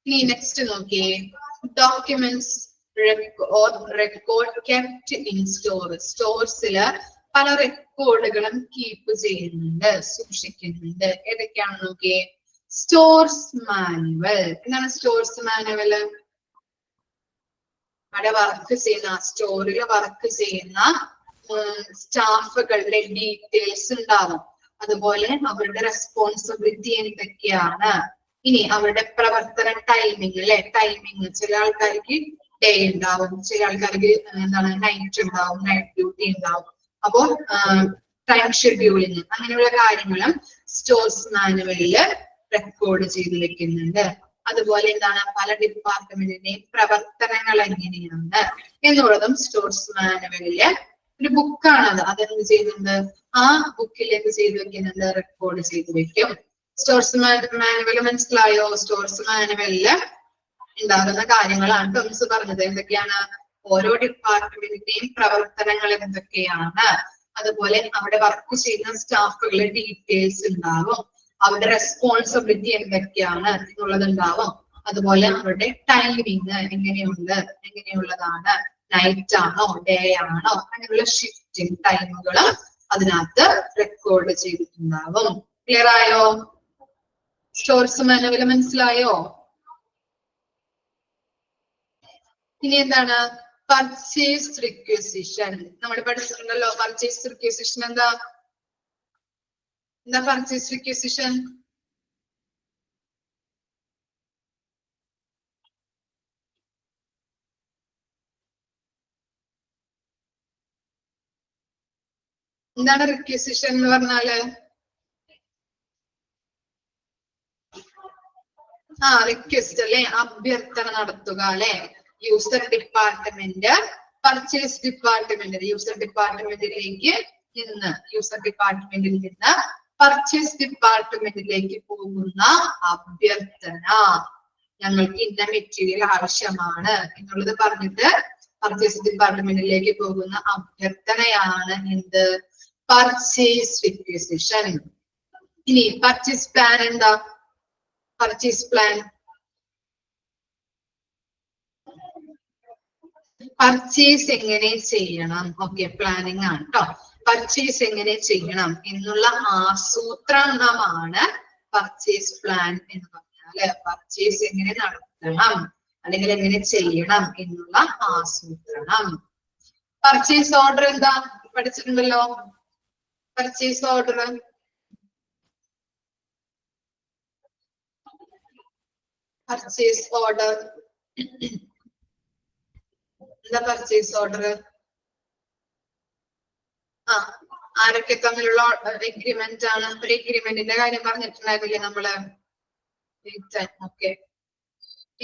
ഇനി നെക്സ്റ്റ് നോക്കിയേ, documents record kept in store. സ്റ്റോഴ്സില് പല റെക്കോർഡുകളും കീപ്പ് ചെയ്യുന്നുണ്ട്, സൂക്ഷിക്കുന്നുണ്ട്. ഏതൊക്കെയാണ് നോക്കിയേ? Stores manual. എന്താണ് സ്റ്റോഴ്സ് മാനുവൽ? അവിടെ വർക്ക് ചെയ്യുന്ന സ്റ്റോറിൽ വർക്ക് ചെയ്യുന്ന സ്റ്റാഫുകളുടെ ഡീറ്റെയിൽസ് ഉണ്ടാവും. അതുപോലെ അവരുടെ റെസ്പോൺസിബിലിറ്റി എന്തൊക്കെയാണ്, ഇനി അവരുടെ പ്രവർത്തന ടൈമിംഗ് അല്ലെ, ടൈമിംഗ് ചില ആൾക്കാർക്ക് ഡേ ഉണ്ടാവും, ചില ആൾക്കാർക്ക് എന്താണ് നൈറ്റ് ഉണ്ടാവും, നൈറ്റ് ഡ്യൂട്ടി ഉണ്ടാവും. അപ്പോൾ ടൈം ഷെഡ്യൂളിങ് അങ്ങനെയുള്ള കാര്യങ്ങളും സ്റ്റോഴ്സ് മാനുവലില് റെക്കോർഡ് ചെയ്ത് വെക്കുന്നുണ്ട്. അതുപോലെ എന്താണ് പല ഡിപ്പാർട്ട്മെന്റിന്റെയും പ്രവർത്തനങ്ങൾ എങ്ങനെയാണ് എന്നുള്ളതും സ്റ്റോഴ്സ് മാനുവലില് ഒരു ബുക്കാണത്, അതെന്ത് ചെയ്യുന്നുണ്ട്, ആ ബുക്കിലേക്ക് ചെയ്ത് വെക്കുന്നുണ്ട്, റെക്കോർഡ് ചെയ്ത് വെക്കും. സ്റ്റോഴ്സ് മാനുവൽ മനസ്സിലായോ? സ്റ്റോഴ്സ് മാനുവലില് ഉണ്ടാകുന്ന കാര്യങ്ങളാണ് ടോംസ് പറഞ്ഞത്. എന്തൊക്കെയാണ്? ഓരോ ഡിപ്പാർട്ട്മെന്റിന്റെയും പ്രവർത്തനങ്ങൾ എന്തൊക്കെയാണ്, അതുപോലെ അവിടെ വർക്ക് ചെയ്യുന്ന സ്റ്റാഫുകളുടെ ഡീറ്റെയിൽസ് ഉണ്ടാവും, അവരുടെ റെസ്പോൺസിബിലിറ്റി എന്തൊക്കെയാണ് എന്നുള്ളത് ഉണ്ടാവും. അതുപോലെ അവരുടെ ടൈമിങ് എങ്ങനെയുള്ളതാണ്, നൈറ്റ് ആണോ ഡേ ആണോ അങ്ങനെയുള്ള ഷിഫ്റ്റിംഗ് ടൈമുകളും അതിനകത്ത് റെക്കോർഡ് ചെയ്തിട്ടുണ്ടാവും. ക്ലിയർ ആയോ? സ്റ്റോഴ്സ് മാനുവൽ മനസ്സിലായോ? ഇനി എന്താണ് പർച്ചേസ് റിക്വസിഷൻ? നമ്മൾ പഠിച്ചിട്ടുണ്ടല്ലോ പർച്ചേസ് റിക്വസിഷൻ എന്താ പർച്ചേസ് റിക്വസിഷൻ? എന്താണ് റിക്വസിഷൻ എന്ന് പറഞ്ഞാല്? റിക്വസ്റ്റ് അല്ലെ, അഭ്യർത്ഥന നടത്തുക അല്ലെ. User department purchase department user ഡിപ്പാർട്ട്മെന്റിൽ നിന്ന് പർച്ചേസ് ഡിപ്പാർട്ട്മെന്റിലേക്ക് പോകുന്ന അഭ്യർത്ഥന, ഞങ്ങൾക്ക് ഇന്ന മെറ്റീരിയൽ ആവശ്യമാണ് എന്നുള്ളത് പറഞ്ഞിട്ട് പർച്ചേസ് ഡിപ്പാർട്ട്മെന്റിലേക്ക് പോകുന്ന അഭ്യർത്ഥനയാണ് എന്ത്? Purchase requisition. ഇനി പർച്ചേസ് പ്ലാൻ എന്താ? പർച്ചേസ് പ്ലാൻ പർച്ചേസ് എങ്ങനെ ചെയ്യണം, ഓക്കെ പ്ലാനിങ് ആണ് കേട്ടോ. പർച്ചേസ് എങ്ങനെ ചെയ്യണം എന്നുള്ള ആസൂത്രണമാണ് പർച്ചേസ് പ്ലാൻ എന്ന് പറഞ്ഞാല്. പർച്ചേസ് എങ്ങനെ നടത്തണം അല്ലെങ്കിൽ എങ്ങനെ ചെയ്യണം എന്നുള്ള ആസൂത്രണം. പർച്ചേസ് ഓർഡർ എന്താ പഠിച്ചിട്ടുണ്ടല്ലോ? പർച്ചേസ് ഓർഡർ എന്താ? പർച്ചേസ് ഓർഡർ ആരൊക്കെ തമ്മിലുള്ള എഗ്രിമെന്റ് ആണ്? ഒരു എഗ്രിമെന്റിന്റെ കാര്യം പറഞ്ഞിട്ടുണ്ടായിരുന്നില്ലേ നമ്മള്? ഓക്കെ,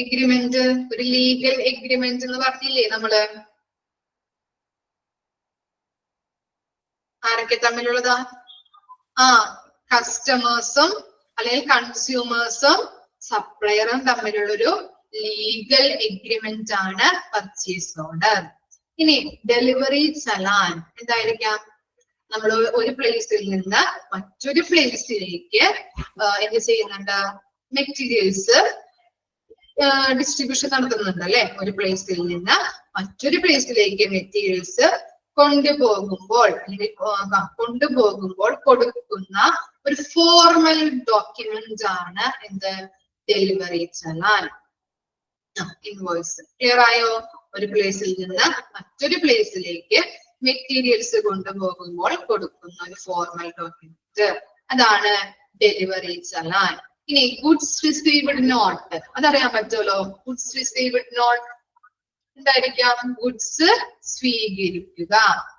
എഗ്രിമെന്റ് ഒരു ലീഗൽ എഗ്രിമെന്റ് എന്ന് പറഞ്ഞില്ലേ നമ്മള്? ആരൊക്കെ തമ്മിലുള്ളതാ? കസ്റ്റമേഴ്സും അല്ലെങ്കിൽ കൺസ്യൂമേഴ്സും സപ്ലയറും തമ്മിലുള്ളൊരു ലീഗൽ എഗ്രിമെന്റ് ആണ് പർച്ചേസ് ഓർഡർ. ഇനി ഡെലിവറി ചലാൻ എന്തായിരിക്കാം? നമ്മൾ ഒരു പ്ലേസിൽ നിന്ന് മറ്റൊരു പ്ലേസിലേക്ക് എന്ത് ചെയ്യുന്നുണ്ട്, മെറ്റീരിയൽസ് ഡിസ്ട്രിബ്യൂഷൻ നടത്തുന്നുണ്ട് അല്ലെ. ഒരു പ്ലേസിൽ നിന്ന് മറ്റൊരു പ്ലേസിലേക്ക് മെറ്റീരിയൽസ് കൊണ്ടുപോകുമ്പോൾ കൊടുക്കുന്ന ഒരു ഫോർമൽ ഡോക്യുമെന്റ് ആണ് എന്ത്, ഡെലിവറി ചലാൻ, ഇൻവോയ്സ്. ക്ലിയർ ആയോ? ഒരു പ്ലേസിൽ നിന്ന് മറ്റൊരു പ്ലേസിലേക്ക് മെറ്റീരിയൽസ് കൊണ്ടുപോകുമ്പോൾ കൊടുക്കുന്ന ഒരു ഫോർമൽ ഡോക്യുമെന്റ്, അതാണ് ഡെലിവറി ചലാൻ. ഇനി ഗുഡ്സ് റിസീവ്ഡ് നോട്ട്, അതറിയാൻ പറ്റുമല്ലോ. ഗുഡ്സ് റിസീവ്ഡ് നോട്ട് എന്തായിരിക്കാം? ഗുഡ്സ് സ്വീകരിക്കുക.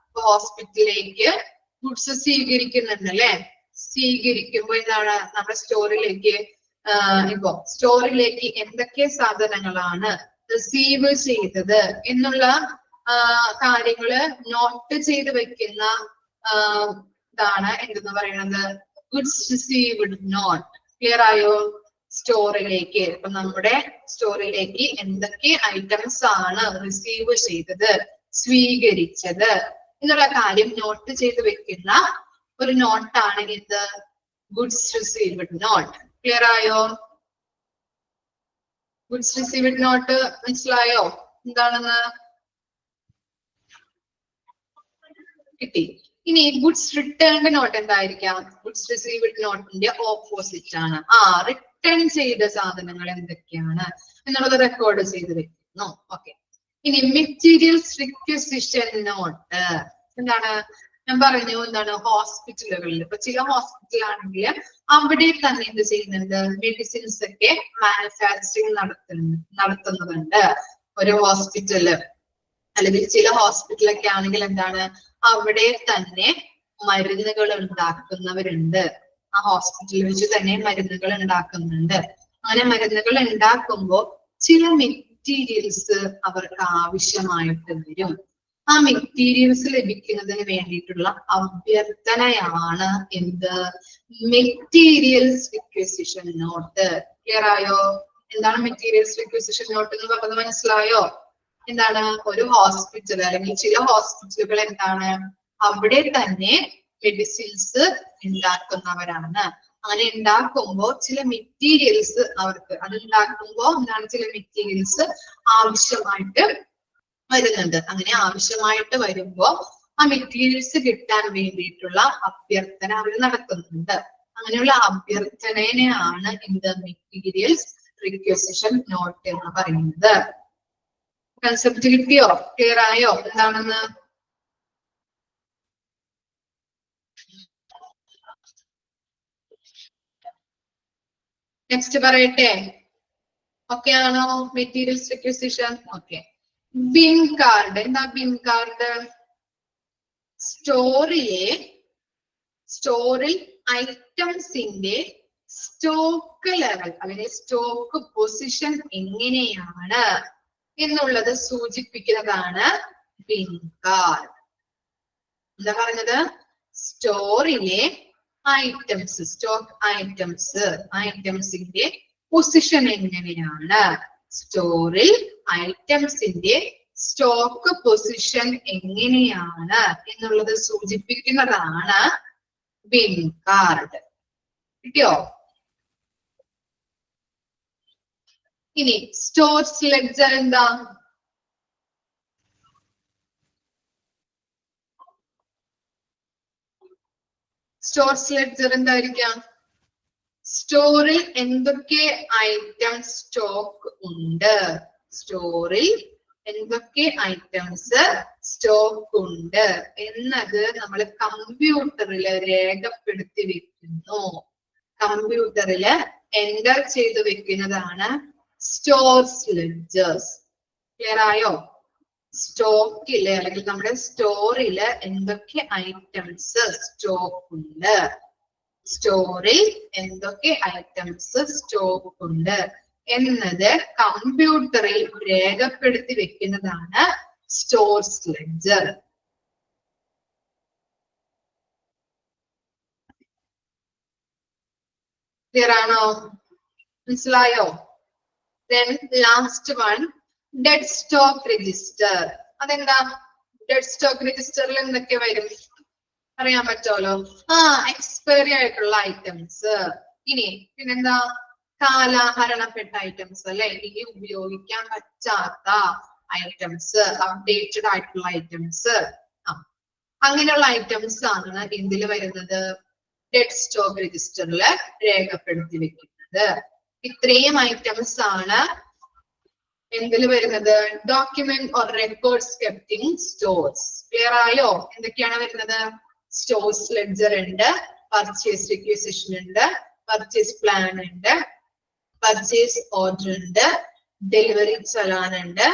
ഇപ്പൊ ഹോസ്പിറ്റലിലേക്ക് ഗുഡ്സ് സ്വീകരിക്കുന്നുണ്ട് അല്ലെ. സ്വീകരിക്കുമ്പോ എന്താണ്, നമ്മുടെ സ്റ്റോറിലേക്ക് ഇപ്പൊ സ്റ്റോറിലേക്ക് എന്തൊക്കെ സാധനങ്ങളാണ് റിസീവ് ചെയ്തത് എന്നുള്ള കാര്യങ്ങള് നോട്ട് ചെയ്ത് വെക്കുന്ന ഇതാണ് എന്തെന്ന് പറയുന്നത്, ഗുഡ്സ് റിസീവ്ഡ് നോട്ട്. ക്ലിയർ ആയോ? സ്റ്റോറിലേക്ക്, ഇപ്പൊ നമ്മുടെ സ്റ്റോറിലേക്ക് എന്തൊക്കെ ഐറ്റംസ് ആണ് റിസീവ് ചെയ്തത്, സ്വീകരിച്ചത് എന്നുള്ള കാര്യം നോട്ട് ചെയ്ത് വെക്കുന്ന ഒരു നോട്ടാണ് ഇത് ഗുഡ്സ് റിസീവ്ഡ് നോട്ട്. ക്ലിയർ ആയോ? ഗുഡ്സ് റിസീവ്ഡ് നോട്ട് മനസ്സിലായോ എന്താണെന്ന്? കിട്ടി. ഇനി ഗുഡ്സ് റിട്ടേൺഡ് നോട്ട് എന്തായിരിക്കാം? ഗുഡ്സ് റിസീവ്ഡ് നോട്ടിന്റെ ഓപ്പോസിറ്റ് ആണ്. റിട്ടേൺ ചെയ്ത സാധനങ്ങൾ എന്തൊക്കെയാണ് എന്നുള്ളത് റെക്കോർഡ് ചെയ്ത് വെക്കുന്നു. ഓക്കെ. ഇനി മെറ്റീരിയൽസ് റിക്വസിഷൻ നോട്ട് എന്താണ്? ഞാൻ പറഞ്ഞു എന്താണ്, ഹോസ്പിറ്റലുകളിൽ ഇപ്പൊ ചില ഹോസ്പിറ്റലാണെങ്കിൽ അവിടെ തന്നെ എന്ത് ചെയ്യുന്നുണ്ട്, മെഡിസിൻസ് ഒക്കെ മാനുഫാക്ചറിങ് നടത്തുന്നുണ്ട്. ഒരു ഹോസ്പിറ്റല് അല്ലെങ്കിൽ ചില ഹോസ്പിറ്റലൊക്കെ ആണെങ്കിൽ എന്താണ്, അവിടെ തന്നെ മരുന്നുകൾ ഉണ്ടാക്കുന്നവരുണ്ട്. ആ ഹോസ്പിറ്റലിൽ വെച്ച് തന്നെ മരുന്നുകൾ ഉണ്ടാക്കുന്നുണ്ട്. അങ്ങനെ മരുന്നുകൾ ഉണ്ടാക്കുമ്പോൾ ചില മെറ്റീരിയൽസ് അവർക്ക് ആവശ്യമായിട്ട് വരും. ആ മെറ്റീരിയൽസ് ലഭിക്കുന്നതിന് വേണ്ടിയിട്ടുള്ള അഭ്യർത്ഥനയാണ് എന്ത്, മെറ്റീരിയൽസ് റിക്വസിഷൻ നോട്ട്. ക്ലിയർ ആയോ? എന്താണ് മെറ്റീരിയൽസ് റിക്വസിഷൻ നോട്ട് എന്ന് പറഞ്ഞത് മനസ്സിലായോ? എന്താണ്, ഒരു ഹോസ്പിറ്റൽ അല്ലെങ്കിൽ ചില ഹോസ്പിറ്റലുകൾ എന്താണ്, അവിടെ തന്നെ മെഡിസിൻസ് ഉണ്ടാക്കുന്നവരാണ്. അങ്ങനെ ഉണ്ടാക്കുമ്പോൾ ചില മെറ്റീരിയൽസ് അവർക്ക് അത് ഉണ്ടാക്കുമ്പോൾ എന്താണ്, ചില മെറ്റീരിയൽസ് ആവശ്യമായിട്ട് വരുന്നുണ്ട്. അങ്ങനെ ആവശ്യമായിട്ട് വരുമ്പോ ആ മെറ്റീരിയൽസ് കിട്ടാൻ വേണ്ടിയിട്ടുള്ള അഭ്യർത്ഥന അവർ നടത്തുന്നുണ്ട്. അങ്ങനെയുള്ള അഭ്യർത്ഥനയാണ് എന്ത്, മെറ്റീരിയൽസ് റിക്വസിഷൻ നോട്ട് എന്ന് പറയുന്നത്. കൺസെപ്റ്റ് കിട്ടിയോ? ക്ലിയർ ആയോ എന്താണെന്ന്? നെക്സ്റ്റ് പറയട്ടെ. ഓക്കെ ആണോ? Materials requisition. Okay. Bin card എന്താ? ബിൻ കാർഡ് സ്റ്റോറിൽ ഐറ്റംസിന്റെ സ്റ്റോക്ക് ലെവൽ അല്ലെങ്കിൽ സ്റ്റോക്ക് പൊസിഷൻ എങ്ങനെയാണ് എന്നുള്ളത് സൂചിപ്പിക്കുന്നതാണ് ബിൻ കാർഡ്. എന്താ പറഞ്ഞത്? സ്റ്റോറിലെ ഐറ്റംസ്, സ്റ്റോക്ക് ഐറ്റംസിന്റെ പൊസിഷൻ എങ്ങനെയാണ്, സ്റ്റോറിൽ ഐറ്റംസിന്റെ സ്റ്റോക്ക് പൊസിഷൻ എങ്ങനെയാണ് എന്നുള്ളത് സൂചിപ്പിക്കുന്നതാണ് ബിൻ കാർഡ്. കിട്ടിയോ? ഇനി സ്റ്റോർസ് ലെഡ്ജർ എന്താ? സ്റ്റോർസ് ലെഡ്ജർ എന്തായിരിക്കാം? സ്റ്റോറിൽ എന്തൊക്കെ ഐറ്റംസ് സ്റ്റോക്ക് ഉണ്ട്, സ്റ്റോറിൽ എന്തൊക്കെ ഐറ്റംസ് സ്റ്റോക്ക് ഉണ്ട് എന്നത് നമ്മൾ കമ്പ്യൂട്ടറിൽ രേഖപ്പെടുത്തി വെക്കുന്നു. കമ്പ്യൂട്ടറിൽ എൻ്റർ ചെയ്ത് വെക്കുന്നതാണ് സ്റ്റോർസ് ലെഡ്ജേഴ്സ്. ക്ലിയർ ആയോ? സ്റ്റോക്കില് അല്ലെങ്കിൽ നമ്മുടെ സ്റ്റോറില് എന്തൊക്കെ ഐറ്റംസ് സ്റ്റോക്ക് ഉണ്ട്, സ്റ്റോറിൽ എന്തൊക്കെ ഐറ്റംസ് സ്റ്റോക്ക് ഉണ്ട് എന്നത് കമ്പ്യൂട്ടറിൽ രേഖപ്പെടുത്തി വെക്കുന്നതാണ് സ്റ്റോർസ് ലെഡ്ജർ. ക്ലിയർ ആണോ? മനസ്സിലായോ? Then last one, dead stock register. അതെന്താ? ഡെഡ് സ്റ്റോക്ക് രജിസ്റ്ററിൽ എന്തൊക്കെ വരും? അറിയാൻ പറ്റുമല്ലോ. എക്സ്പയറി ആയിട്ടുള്ള ഐറ്റംസ്. ഇനി പിന്നെന്താ, കാലാഹരണപ്പെട്ട ഐറ്റംസ് അല്ലെ, ഇനി ഉപയോഗിക്കാൻ പറ്റാത്ത ഐറ്റംസ്, അപ്ഡേറ്റഡ് ആയിട്ടുള്ള ഐറ്റംസ്. അങ്ങനെയുള്ള ഐറ്റംസ് ആണ് എന്തിൽ വരുന്നത്, ഡെഡ് സ്റ്റോക്ക് രജിസ്റ്ററിൽ രേഖപ്പെടുത്തി വെക്കുന്നത്. ഇത്രയും ഐറ്റംസ് ആണ് എന്തിൽ വരുന്നത്, document or records kept in stores. Clear ആയോ? എന്തൊക്കെയാണ് വരുന്നത്, സ്റ്റോർസ് ലെഡ്ജർ ഉണ്ട്, പർച്ചേസ് റിക്വസിഷൻ ഉണ്ട്, പർച്ചേസ് പ്ലാൻ ഉണ്ട്, പർച്ചേസ് ഓർഡർ ഉണ്ട്, ഡെലിവറി ചലാൻ ഉണ്ട്,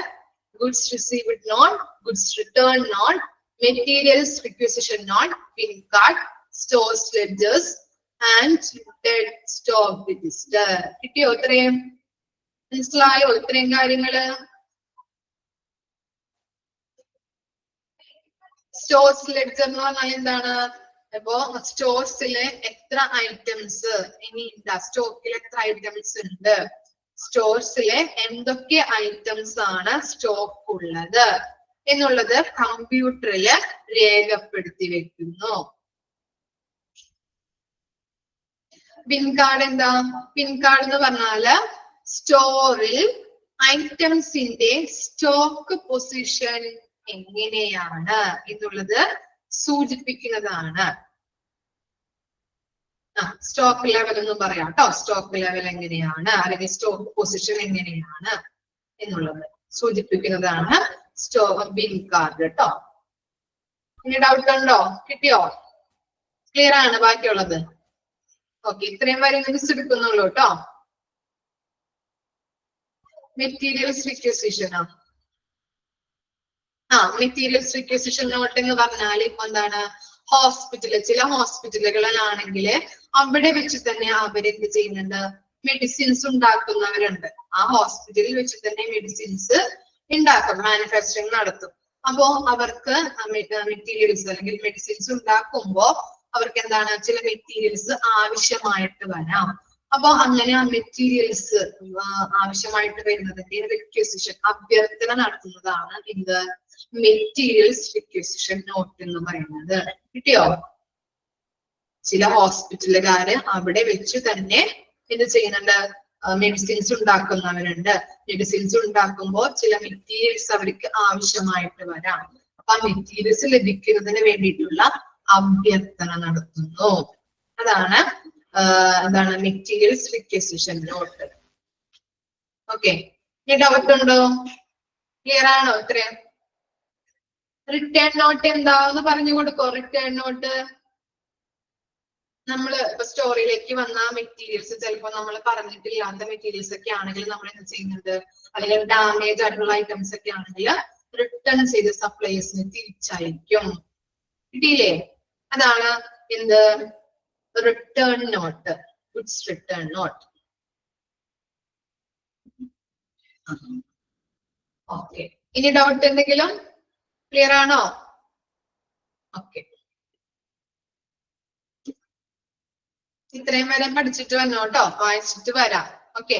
goods received note, goods return note, materials requisition note, bin card, stores ledgers and dead stock register. കിട്ടിയോ? ഇത്രയും മനസ്സിലായോ? ഇത്രയും കാര്യങ്ങള്. സ്റ്റോർസ് ലെഡ്ജർ എന്ന് പറഞ്ഞാൽ എന്താണ്, അപ്പോ സ്റ്റോർസിലെ എത്ര ഐറ്റംസ് ഇനി സ്റ്റോക്കിൽ എത്ര ഐറ്റംസ് ഉണ്ട്, സ്റ്റോർസിലെ എന്തൊക്കെ ഐറ്റംസ് ആണ് സ്റ്റോക്ക് ഉള്ളത് എന്നുള്ളത് കമ്പ്യൂട്ടറിൽ രേഖപ്പെടുത്തി വെക്കുന്നു. പിൻ കാർഡ് എന്താ, പിൻ കാർഡ് എന്ന് പറഞ്ഞാല് സ്റ്റോറിൽ ഐറ്റംസിന്റെ സ്റ്റോക്ക് പൊസിഷൻ എങ്ങനെയാണ് എന്നുള്ളത് സൂചിപ്പിക്കുന്നതാണ്. സ്റ്റോക്ക് ലെവൽ എന്ന് പറയാം കേട്ടോ. സ്റ്റോക്ക് ലെവൽ എങ്ങനെയാണ് അല്ലെങ്കിൽ സ്റ്റോക്ക് പൊസിഷൻ എങ്ങനെയാണ് എന്നുള്ളത് സൂചിപ്പിക്കുന്നതാണ് ബിൻ കാർഡ് കേട്ടോ. ഇനി ഡൗട്ട് ഉണ്ടോ? കിട്ടിയോ? ക്ലിയർ ആണ് ബാക്കിയുള്ളത്? ഓക്കെ, ഇത്രയും വരെ മിസ് എടുക്കുന്നുള്ളൂ കേട്ടോ. Materials requisition. Materials requisition note എന്ന് പറഞ്ഞാൽ ഇപ്പൊ എന്താണ്, ചില ഹോസ്പിറ്റലുകളിലാണെങ്കിൽ അവിടെ വെച്ച് തന്നെ അവരെന്ത് ചെയ്യുന്നുണ്ട്, മെഡിസിൻസ് ഉണ്ടാക്കുന്നവരുണ്ട്. ആ ഹോസ്പിറ്റലിൽ വെച്ച് തന്നെ മെഡിസിൻസ് ഉണ്ടാക്കും, മാനുഫാക്ചറിങ് നടത്തും. അപ്പോ അവർക്ക് മെറ്റീരിയൽസ് അല്ലെങ്കിൽ മെഡിസിൻസ് ഉണ്ടാക്കുമ്പോ അവർക്ക് എന്താണ്, ചില മെറ്റീരിയൽസ് ആവശ്യമായിട്ട് വരാം. അപ്പൊ അങ്ങനെ ആ മെറ്റീരിയൽസ് ആവശ്യമായിട്ട് വരുന്നതിന്റെ റിക്വസിഷൻ, അഭ്യർത്ഥന നടത്തുന്നതാണ് എന്ത്, മെറ്റീരിയൽസ് റിക്വസിഷൻ നോട്ട് എന്ന് പറയുന്നത്. കിട്ടിയോ? ചില ഹോസ്പിറ്റലുകാര് അവിടെ വെച്ച് തന്നെ എന്ത് ചെയ്യുന്നുണ്ട്, മെഡിസിൻസ് ഉണ്ടാക്കുന്നവരുണ്ട്. മെഡിസിൻസ് ഉണ്ടാക്കുമ്പോൾ ചില മെറ്റീരിയൽസ് അവർക്ക് ആവശ്യമായിട്ട് വരാം. അപ്പൊ ആ മെറ്റീരിയൽസ് ലഭിക്കുന്നതിന് വേണ്ടിയിട്ടുള്ള അഭ്യർത്ഥന നടത്തുന്നു. അതാണ് എന്താണ്, മെറ്റീരിയൽസ് റിക്വസിഷൻ നോട്ട്. ഓക്കെ, ഇനി ഡൗട്ട് ഉണ്ടോ? ക്ലിയർ ആണോ? ഇത്രയും. റിട്ടേൺ നോട്ട് എന്താന്ന് പറഞ്ഞു കൊടുക്കോ. റിട്ടേൺ നോട്ട് നമ്മള് ഇപ്പൊ സ്റ്റോറിലേക്ക് വന്ന മെറ്റീരിയൽസ് ചിലപ്പോ നമ്മൾ പറഞ്ഞിട്ടില്ലാത്ത മെറ്റീരിയൽസ് ഒക്കെ ആണെങ്കിൽ നമ്മൾ എന്ത് ചെയ്യുന്നുണ്ട്, അല്ലെങ്കിൽ ഡാമേജ് ആയിട്ടുള്ള ഐറ്റംസ് ഒക്കെ ആണെങ്കിൽ റിട്ടേൺ ചെയ്ത് സപ്ലൈസിന് തിരിച്ചയക്കും. കിട്ടിയില്ലേ? അതാണ് എന്ത്, return note, goods return note. Okay, ഇനി ഡൗട്ട് എന്തെങ്കിലും? ക്ലിയർ ആണോ? ഓക്കെ, ഇത്രയും വരെ പഠിച്ചിട്ട് വന്നോ കേട്ടോ, വായിച്ചിട്ട് വരാം. ഓക്കെ.